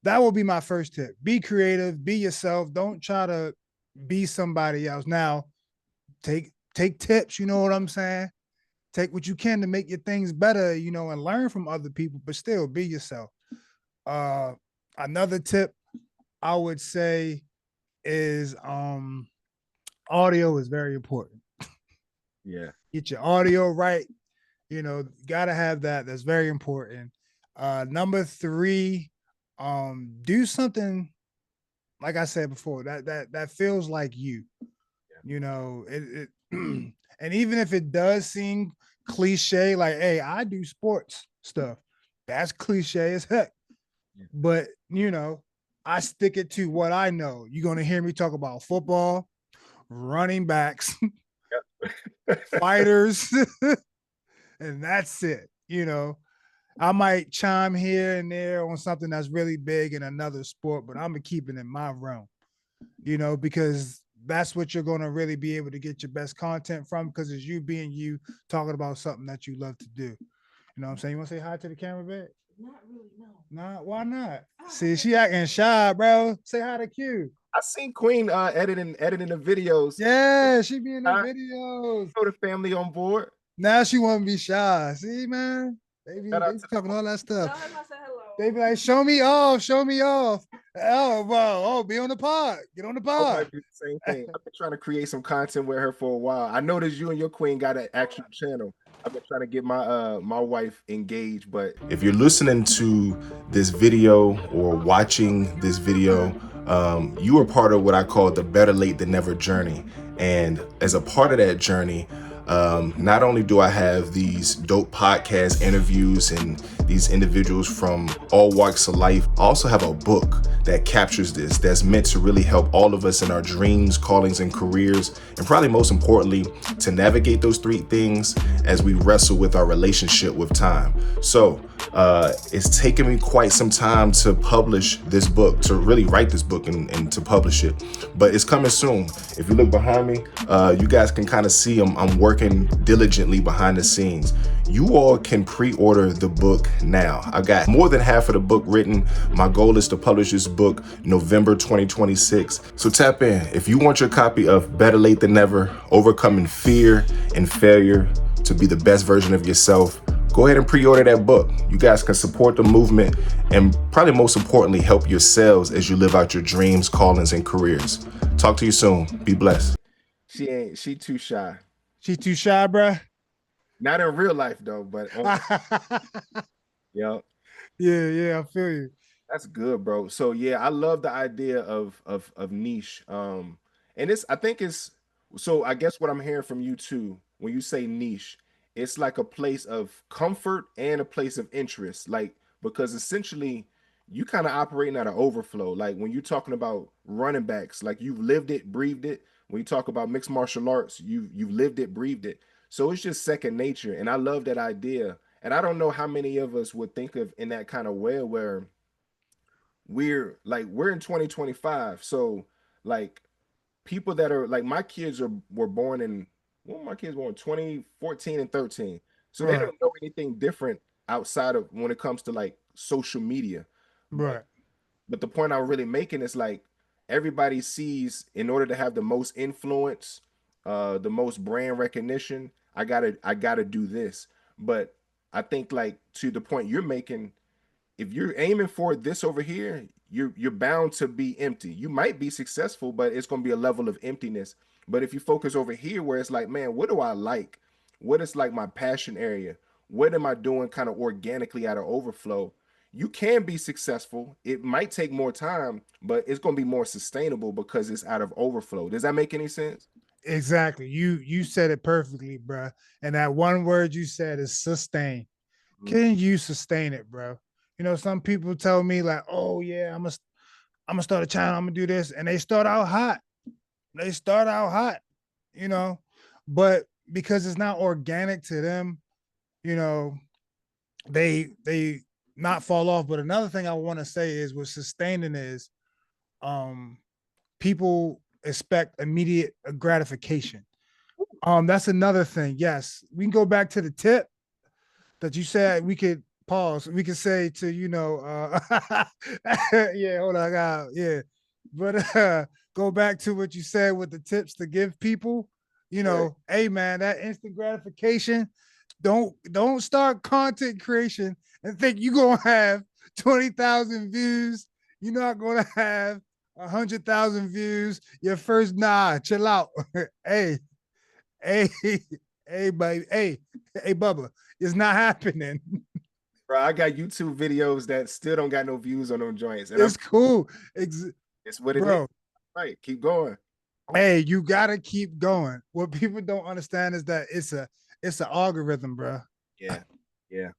that will be my first tip. Be creative, be yourself. Don't try to be somebody else. Now, take tips, you know what I'm saying? Take what you can to make your things better, and learn from other people, but still be yourself. Uh Another tip I would say is audio is very important. Yeah. Get your audio right. Gotta have that. That's very important. Number three, do something like I said before, that feels like you. It and even if it does seem cliche, like, hey, I do sports stuff. That's cliche as heck. Yeah. But I stick it to what I know. You're gonna hear me talk about football, running backs, Yep. fighters, and that's it. I might chime here and there on something that's really big in another sport, but I'm gonna keep it in my realm, because that's what you're gonna really be able to get your best content from, because it's you being you, talking about something that you love to do. You know what I'm saying? You wanna say hi to the camera, babe? Not really, no. Nah, why not? See, she acting shy, bro. Say hi to Q. I seen Queen editing the videos. Yeah, she be in the I videos. Throw the family on board. Now she want to be shy. See, man, Shout they out be to talking all that Tell stuff. him I said hello. They be like, show me off, show me off. Oh, bro, be on the pod. Get on the I pod. might do the same thing. I've been trying to create some content with her for a while. I noticed you and your queen got an actual channel. I've been trying to get my wife engaged, but if you're listening to this video or watching this video, you are part of what I call the better late than never journey. And as a part of that journey, not only do I have these dope podcast interviews and these individuals from all walks of life, I also have a book that captures this, that's meant to really help all of us in our dreams, callings, and careers, and probably most importantly, to navigate those three things as we wrestle with our relationship with time. So it's taken me quite some time to publish this book, to really write this book and to publish it, but it's coming soon. If you look behind me, you guys can kind of see I'm working diligently behind the scenes. You all can pre-order the book now. I got more than half of the book written. My goal is to publish this book November 2026. So tap in. If you want your copy of Better Late Than Never, Overcoming Fear and Failure to be the best version of yourself, go ahead and pre-order that book. You guys can support the movement and probably most importantly, help yourselves as you live out your dreams, callings, and careers. Talk to you soon. Be blessed. She too shy. She too shy, bruh. Not in real life though, but yeah. Yeah, I feel you. That's good, bro. So yeah, I love the idea of niche. And it's I think it's so I guess what I'm hearing from you too, when you say niche, it's like a place of comfort and a place of interest. Like because essentially you kind of operating at an overflow. Like when you're talking about running backs, like you've lived it, breathed it. When you talk about mixed martial arts, you've lived it, breathed it. So it's just second nature. And I love that idea. And I don't know how many of us would think of in that kind of way where we're in 2025, so like people that are like my kids were born in well my kids were born 2014 and 13, so they Right, don't know anything different outside of when it comes to like social media. but right. but the point I'm really making is like everybody sees in order to have the most influence, the most brand recognition, I gotta do this. But I think like to the point you're making, if you're aiming for this over here, you're bound to be empty. You might be successful, but it's going to be a level of emptiness. But if you focus over here where it's like, man, what do I like? What is like my passion area? What am I doing kind of organically out of overflow? You can be successful. It might take more time, but it's going to be more sustainable because it's out of overflow. Does that make any sense? Exactly. You said it perfectly, bruh. And that one word you said is sustain. Mhm. Can you sustain it, bro? You know, some people tell me like, "Oh yeah, I'm gonna start a channel. I'm gonna do this," and they start out hot. They start out hot, you know, but because it's not organic to them, you know, they not fall off. But another thing I want to say is what sustaining is, um, people expect immediate gratification. That's another thing. Yes, we can go back to the tip that you said we could pause. We could say to yeah, hold on, yeah, but go back to what you said with the tips to give people. You Right. know, hey man, that instant gratification. Don't start content creation and think you're gonna have 20,000 views. You're not gonna have 100,000 views. Your first chill out. hey, hey, hey, baby, hey, Bubba, it's not happening. Bro, I got YouTube videos that still don't got no views on them joints, and I'm It's cool, it's what it is. bro. Right, keep going. Hey, you gotta keep going. What people don't understand is that it's an algorithm, bro. Yeah, yeah,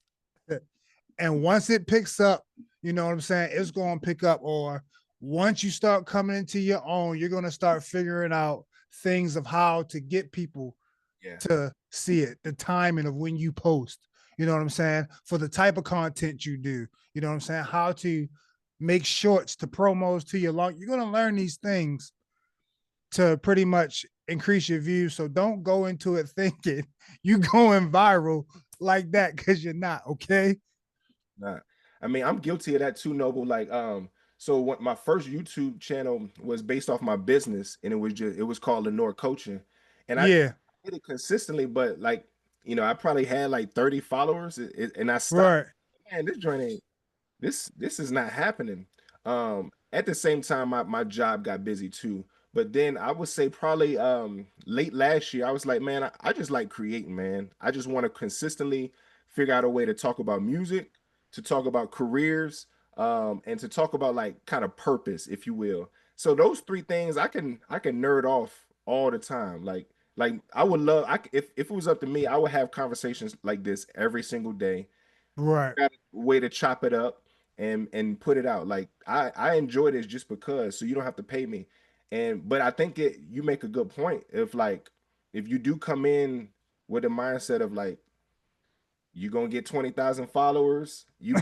And once it picks up, you know what I'm saying? It's gonna pick up. Or once you start coming into your own, you're gonna start figuring out things of how to get people yeah. to see it, the timing of when you post, you know what I'm saying? For the type of content you do, you know what I'm saying? How to make shorts to promos to your long. You're gonna learn these things to pretty much increase your views. So don't go into it thinking you going viral like that because you're not, okay? Nah. I mean, I'm guilty of that too, Noble. Like, so what my first YouTube channel was based off my business, and it was called Lenore Coaching, and I Yeah, did it consistently, but like, I probably had like 30 followers, and I stopped. right. Man, this joint ain't this is not happening. At the same time, my job got busy too. But then I would say probably late last year, I was like, man, I just like creating, man. I just want to consistently figure out a way to talk about music, to talk about careers, and to talk about like kind of purpose, if you will. So those three things I can nerd off all the time. Like I would love if it was up to me, I would have conversations like this every single day, Right. got a way to chop it up and put it out. Like I enjoy this just because, so you don't have to pay me. And but I think you make a good point. If you do come in with a mindset of like you're gonna get 20,000 followers, you're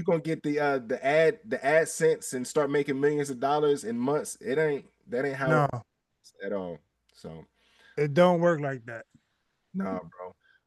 gonna get the AdSense and start making millions of dollars in months. That ain't how it No, is at all. So it don't work like that. nah,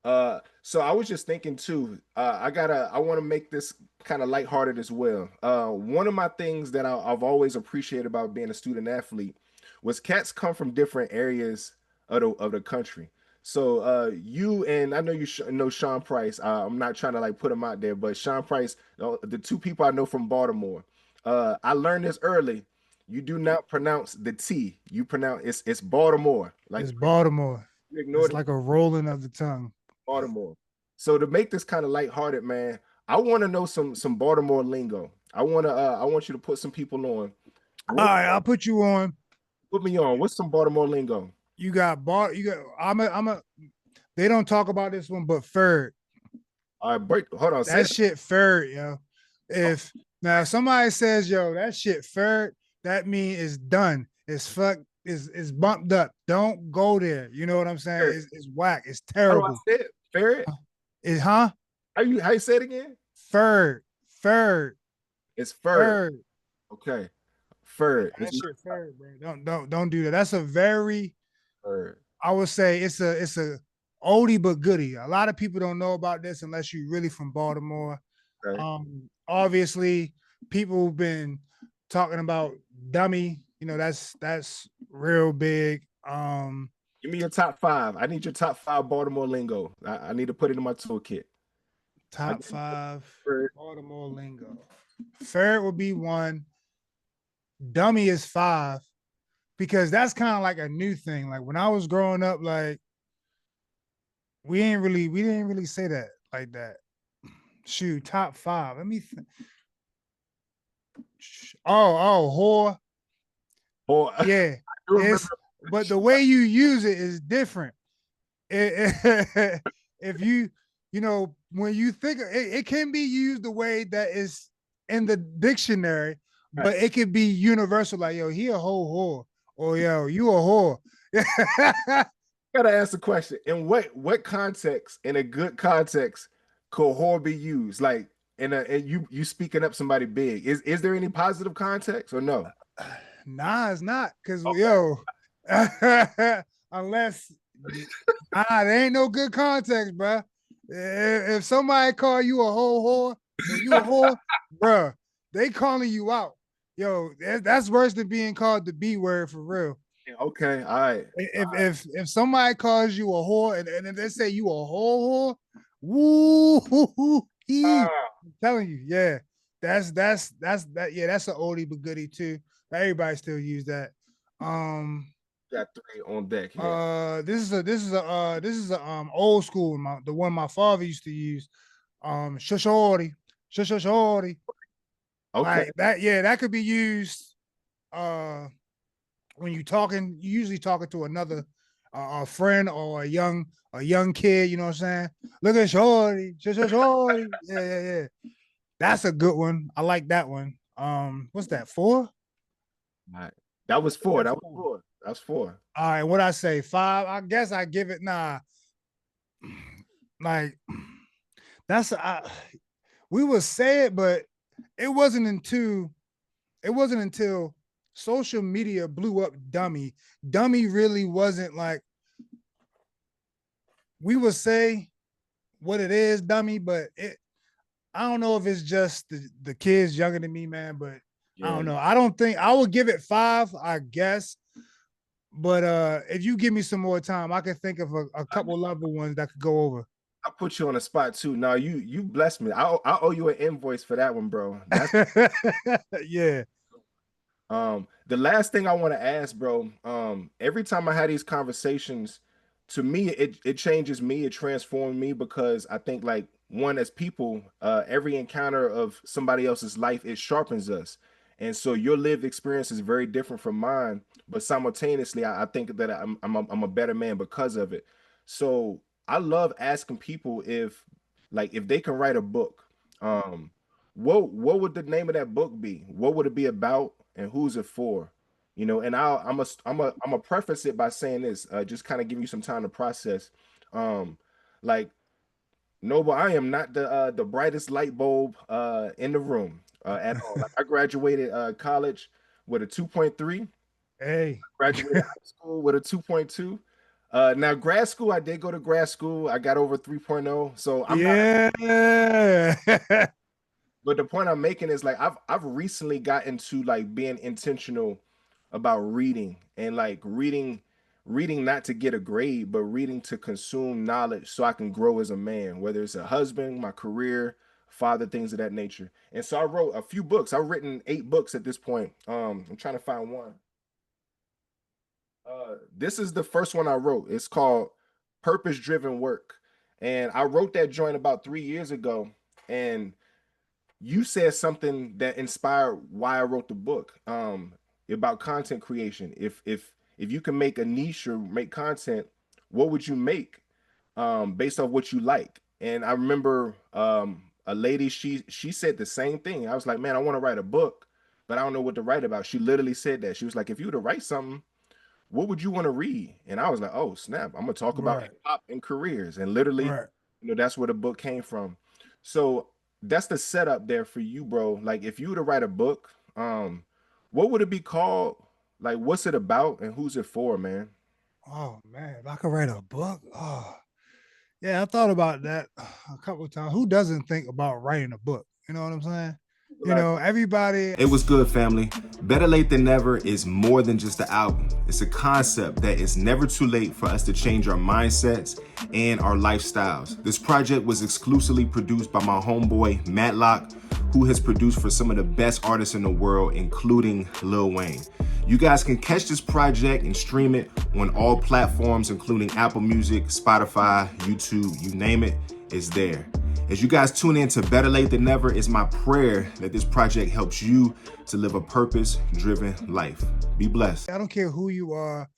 bro. So I was just thinking too. I want to make this kind of lighthearted as well. One of my things that I've always appreciated about being a student athlete was cats come from different areas of the country. So you and I know you know Sean Price. I'm not trying to like put him out there, but Sean Price, the two people I know from Baltimore. I learned this early. You do not pronounce the T. You pronounce it's Baltimore. Like It's Baltimore. you ignore It's the like a rolling of the tongue. Baltimore. So to make this kind of lighthearted, man, I want to know some Baltimore lingo. I want you to put some people on. All What right, I'll put you on. put me on? What's some Baltimore lingo? You got bar. You got. I'm a. They don't talk about this one, but third. All right, break. Hold on. Say That shit third, yo. If now somebody says, yo, that shit third, that mean it's done. It's fuck. It's bumped up. Don't go there. You know what I'm saying? ferret. It's whack. It's How do I terrible. say it? Ferret? It huh? How you say it again? Third, third, It's fur. third. Okay. Fur. That It's not shit third, bro. Don't do that. That's a very, fur. I would say it's a oldie but goodie. A lot of people don't know about this unless you're really from Baltimore. Okay. Obviously, people have been talking about dummy. You know, that's real big. Give me your top five. I need your top five Baltimore lingo. I need to put it in my toolkit. I Top get five fur. Baltimore lingo. Ferret would be one. Dummy is five because that's kind of like a new thing. Like when I was growing up, like we didn't really say that like that. Shoot, top five. Let me. Whore. Oh, I Yeah, remember. it's but the way you use it is different. If you know when you think it can be used the way that is in the dictionary, Right. but it could be universal. Like yo, he a whole whore, or yo, you a whore. Gotta ask the question. In what context, in a good context, could whore be used? Like and you speaking up somebody big. Is there any positive context or no? Nah, it's not because Okay. yo, unless there ain't no good context, bro. If somebody call you a whole whore or you a whore, bruh, they calling you out. Yo, that's worse than being called the B word for real. Okay. All right. If somebody calls you a whore and they say you a whole whore, woo, Ah, I'm telling you, yeah, that's an oldie but goodie too. Everybody still use that. Um, got three on deck here. this is a old school the one my father used to use. Shoshori, shoshori, Okay. like that. Yeah, that could be used. Uh, when you talking, you usually talking to another a friend or a young kid. You know what I'm saying? Look at shorty, shorty. Yeah. That's a good one. I like that one. What's that? Four? All right. That was four. That's That was four. four. That's four. All right, what I say? Five. I guess I give it like that's we would say it, but it wasn't until social media blew up dummy. Dummy really wasn't like we would say what it is, dummy, but I don't know if it's just the kids younger than me, man, but I Yeah. don't know. I don't think I would give it five, I guess. But if you give me some more time, I can think of a couple level ones that could go over. I put you on the spot too. Now you blessed me. I owe you an invoice for that one, bro. That's Yeah. the last thing I want to ask, bro. Every time I had these conversations, to me, it changes me, it transforms me because I think like one as people, every encounter of somebody else's life, it sharpens us. And so your lived experience is very different from mine, but simultaneously, I think that I'm a better man because of it. So I love asking people if like if they can write a book. Um, what would the name of that book be? What would it be about, and who's it for? You know, and I'm a preface it by saying this, just kind of give you some time to process. Um, like Noble, I am not the brightest light bulb in the room at all. Like I graduated college with a 2.3, Hey. graduated high school with a 2.2. Now grad school, I did go to grad school. I got over 3.0. So I'm not, Yeah. but the point I'm making is like I've recently gotten to like being intentional about reading and like reading not to get a grade, but reading to consume knowledge so I can grow as a man, whether it's a husband, my career, father, things of that nature. And so I wrote a few books. I've written 8 books at this point. I'm trying to find one. This is the first one I wrote. It's called Purpose Driven Work. And I wrote that joint about 3 years ago. And you said something that inspired why I wrote the book, about content creation. If you can make a niche or make content, what would you make, based off what you like? And I remember, a lady, she said the same thing. I was like, man, I want to write a book, but I don't know what to write about. She literally said that. She was like, if you were to write something, what would you want to read? And I was like, oh snap, I'm gonna talk about Right. hip hop and careers. And literally, Right. that's where the book came from. So that's the setup there for you, bro. Like if you were to write a book, what would it be called? Like what's it about and who's it for, man? Oh man, if I could write a book, oh yeah, I thought about that a couple of times. Who doesn't think about writing a book? You know what I'm saying? You Like know, everybody. It was good, family. Better Late Than Never is more than just an album. It's a concept that it's never too late for us to change our mindsets and our lifestyles. This project was exclusively produced by my homeboy, Matlock, who has produced for some of the best artists in the world, including Lil Wayne. You guys can catch this project and stream it on all platforms, including Apple Music, Spotify, YouTube, you name it, it's there. As you guys tune in to Better Late Than Never, it's my prayer that this project helps you to live a purpose-driven life. Be blessed. I don't care who you are.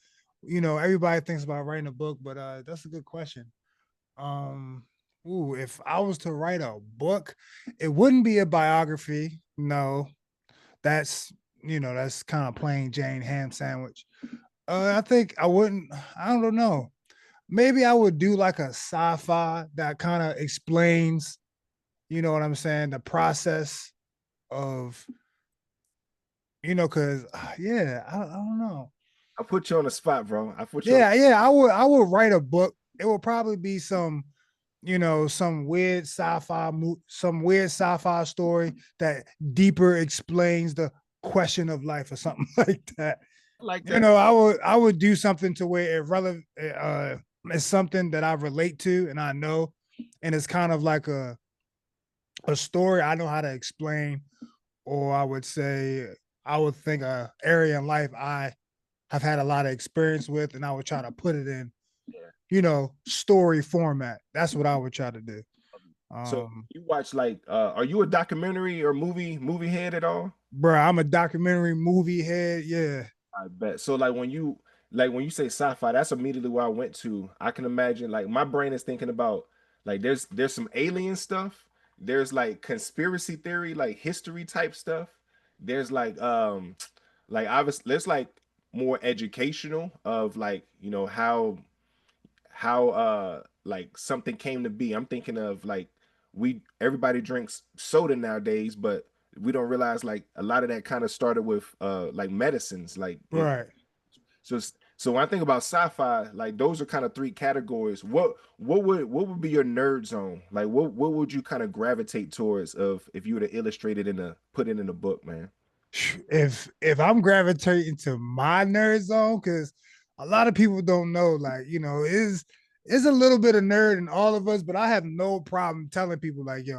You know, everybody thinks about writing a book, but that's a good question. Um, if I was to write a book, it wouldn't be a biography. No, that's that's kind of plain Jane ham sandwich. I think I wouldn't. I don't know. Maybe I would do like a sci-fi that kind of explains, you know what I'm saying, the process of, because yeah, I don't know. I put you on the spot, bro. I put you on. Yeah, I would write a book. It will probably be some, some weird some weird sci-fi story that deeper explains the question of life or something like that. I like You that. know, I would do something to where it relevant it's something that I relate to and I know, and it's kind of like a story I know how to explain, or I would say I would think a area in life I have had a lot of experience with, and I would try to put it in, Yeah. story format. That's what I would try to do. So you watch like, are you a documentary or movie head at all? Bro, I'm a documentary movie head. Yeah. I bet. So like when you say sci-fi, that's immediately where I went to. I can imagine like my brain is thinking about like there's some alien stuff. There's like conspiracy theory, like history type stuff. There's like obviously there's like more educational of like, how like something came to be. I'm thinking of like everybody drinks soda nowadays, but we don't realize like a lot of that kind of started with like medicines, like Right. so when I think about sci-fi, like those are kind of 3 categories. What would be your nerd zone? Like what would you kind of gravitate towards of if you were to illustrate it put it in a book, man? If I'm gravitating to my nerd zone, because a lot of people don't know, like, is a little bit of nerd in all of us, but I have no problem telling people like, yo,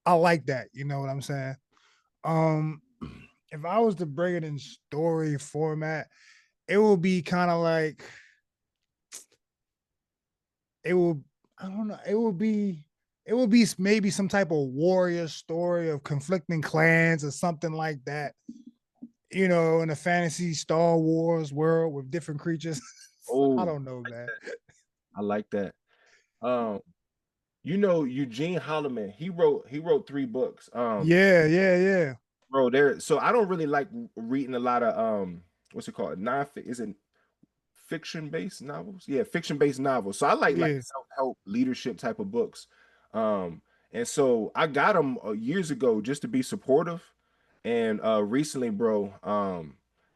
I like that. You know what I'm saying? Um, if I was to bring it in story format, it will be kind of like it will. I don't know. It will be maybe some type of warrior story of conflicting clans or something like that. In a fantasy Star Wars world with different creatures. I Oh, don't know, man. I like that. Um, Eugene Holloman, he wrote 3 books. Yeah, yeah, yeah, Bro, there. So I don't really like reading a lot of what's it called? Is it fiction based novels? Yeah, fiction based novels. So I like yeah. self-help leadership type of books. Um, and so I got them years ago just to be supportive. And recently, bro,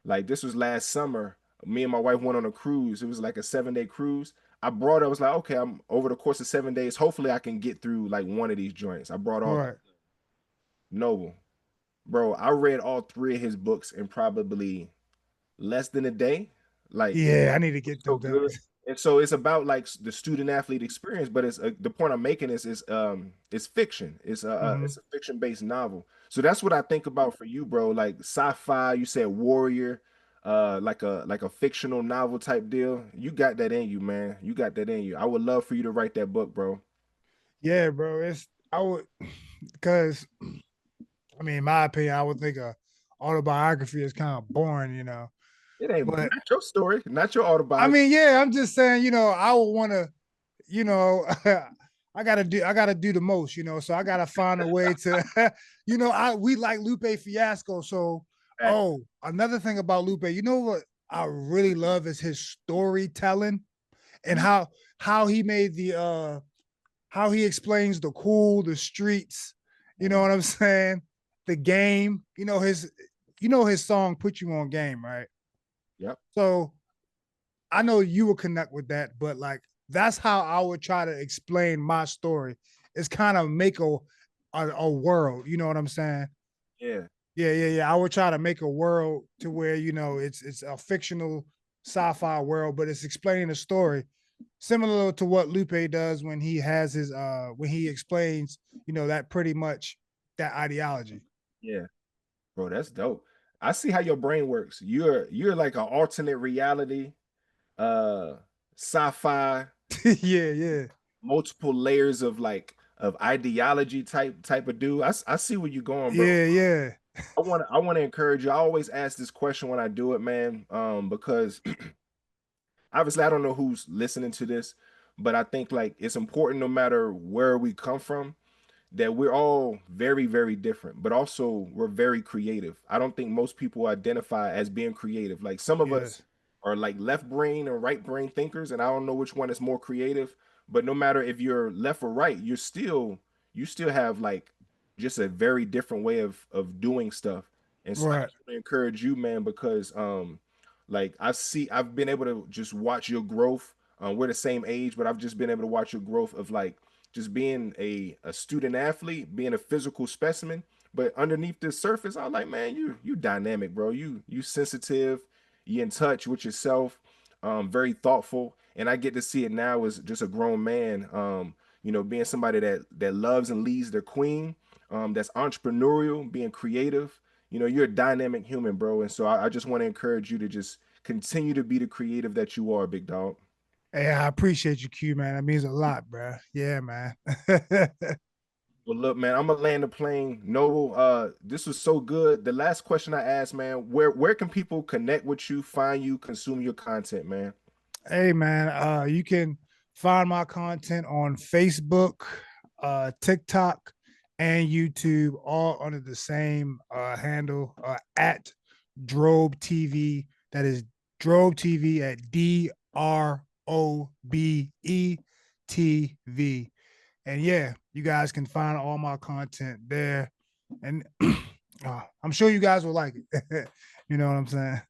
like this was last summer. Me and my wife went on a cruise. It was like a 7-day cruise. I was like, okay, I'm over the course of 7 days. Hopefully, I can get through like one of these joints. I brought all Right. Noble. Bro, I read all 3 of his books in probably less than a day. Like Yeah, I need to get so them done. good. And so it's about like the student athlete experience, but it's the point I'm making is it's fiction. Mhm. It's a fiction based novel. So that's what I think about for you, bro. Like sci-fi, you said warrior, like a fictional novel type deal. You got that in you, man. You got that in you. I would love for you to write that book, bro. Yeah, bro. I would because I mean, in my opinion, I would think a autobiography is kind of boring, It ain't But not your story, not your I autobiography. mean, yeah, I'm just saying, I would want to, you know, I gotta do the most, so I gotta find a way to, we like Lupe Fiasco. So, Facts. another thing about Lupe, you know what I really love is his storytelling and Mhm. how he made how he explains the cool, the streets, you know what I'm saying? The game, his song put you on game, right? Yep. So I know you will connect with that, but like that's how I would try to explain my story. It's kind of make a world, you know what I'm saying? Yeah. Yeah. I would try to make a world to where it's a fictional sci-fi world, but it's explaining a story similar to what Lupe does when he has his when he explains, that pretty much that ideology. Yeah. Bro, that's dope. I see how your brain works. You're like an alternate reality, uh sci-fi, Yeah. multiple layers of like of ideology type of dude. I see where you're going, bro. Yeah. I want to encourage you. I always ask this question when I do it, man. Because obviously I don't know who's listening to this, but I think like it's important no matter where we come from that we're all very, very different, but also we're very creative. I don't think most people identify as being creative. Like some of us Yes. are like left brain or right brain thinkers, and I don't know which one is more creative. But no matter if you're left or right, you still have like just a very different way of doing stuff. And so I Right. just want to encourage you, man, because like I've been able to just watch your growth. We're the same age, but I've just been able to watch your growth of like just being a student athlete, being a physical specimen. But underneath the surface, I'm like, man, you dynamic, bro. You sensitive, you in touch with yourself, very thoughtful. And I get to see it now as just a grown man, being somebody that loves and leads their queen, that's entrepreneurial, being creative. You're a dynamic human, bro. And so I just want to encourage you to just continue to be the creative that you are, big dog. Hey, I appreciate you, Q, man. That means a lot, bro. Yeah, man. Well, look, man, I'm gonna land the plane. Noble, this was so good. The last question I asked, man, where can people connect with you, find you, consume your content, man? Hey, man. You can find my content on Facebook, TikTok, and YouTube, all under the same handle at Drobe TV. That is Drobe TV at DROBE TV. And yeah, you guys can find all my content there. And I'm sure you guys will like it. You know what I'm saying?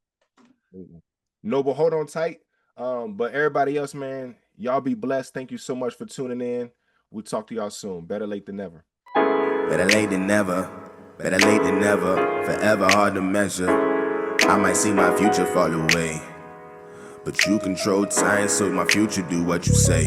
Noble, hold on tight. But everybody else, man, y'all be blessed. Thank you so much for tuning in. We'll talk to y'all soon. Better late than never. Better late than never. Better late than never. Forever hard to measure. I might see my future fall away, but you control time, so my future do what you say.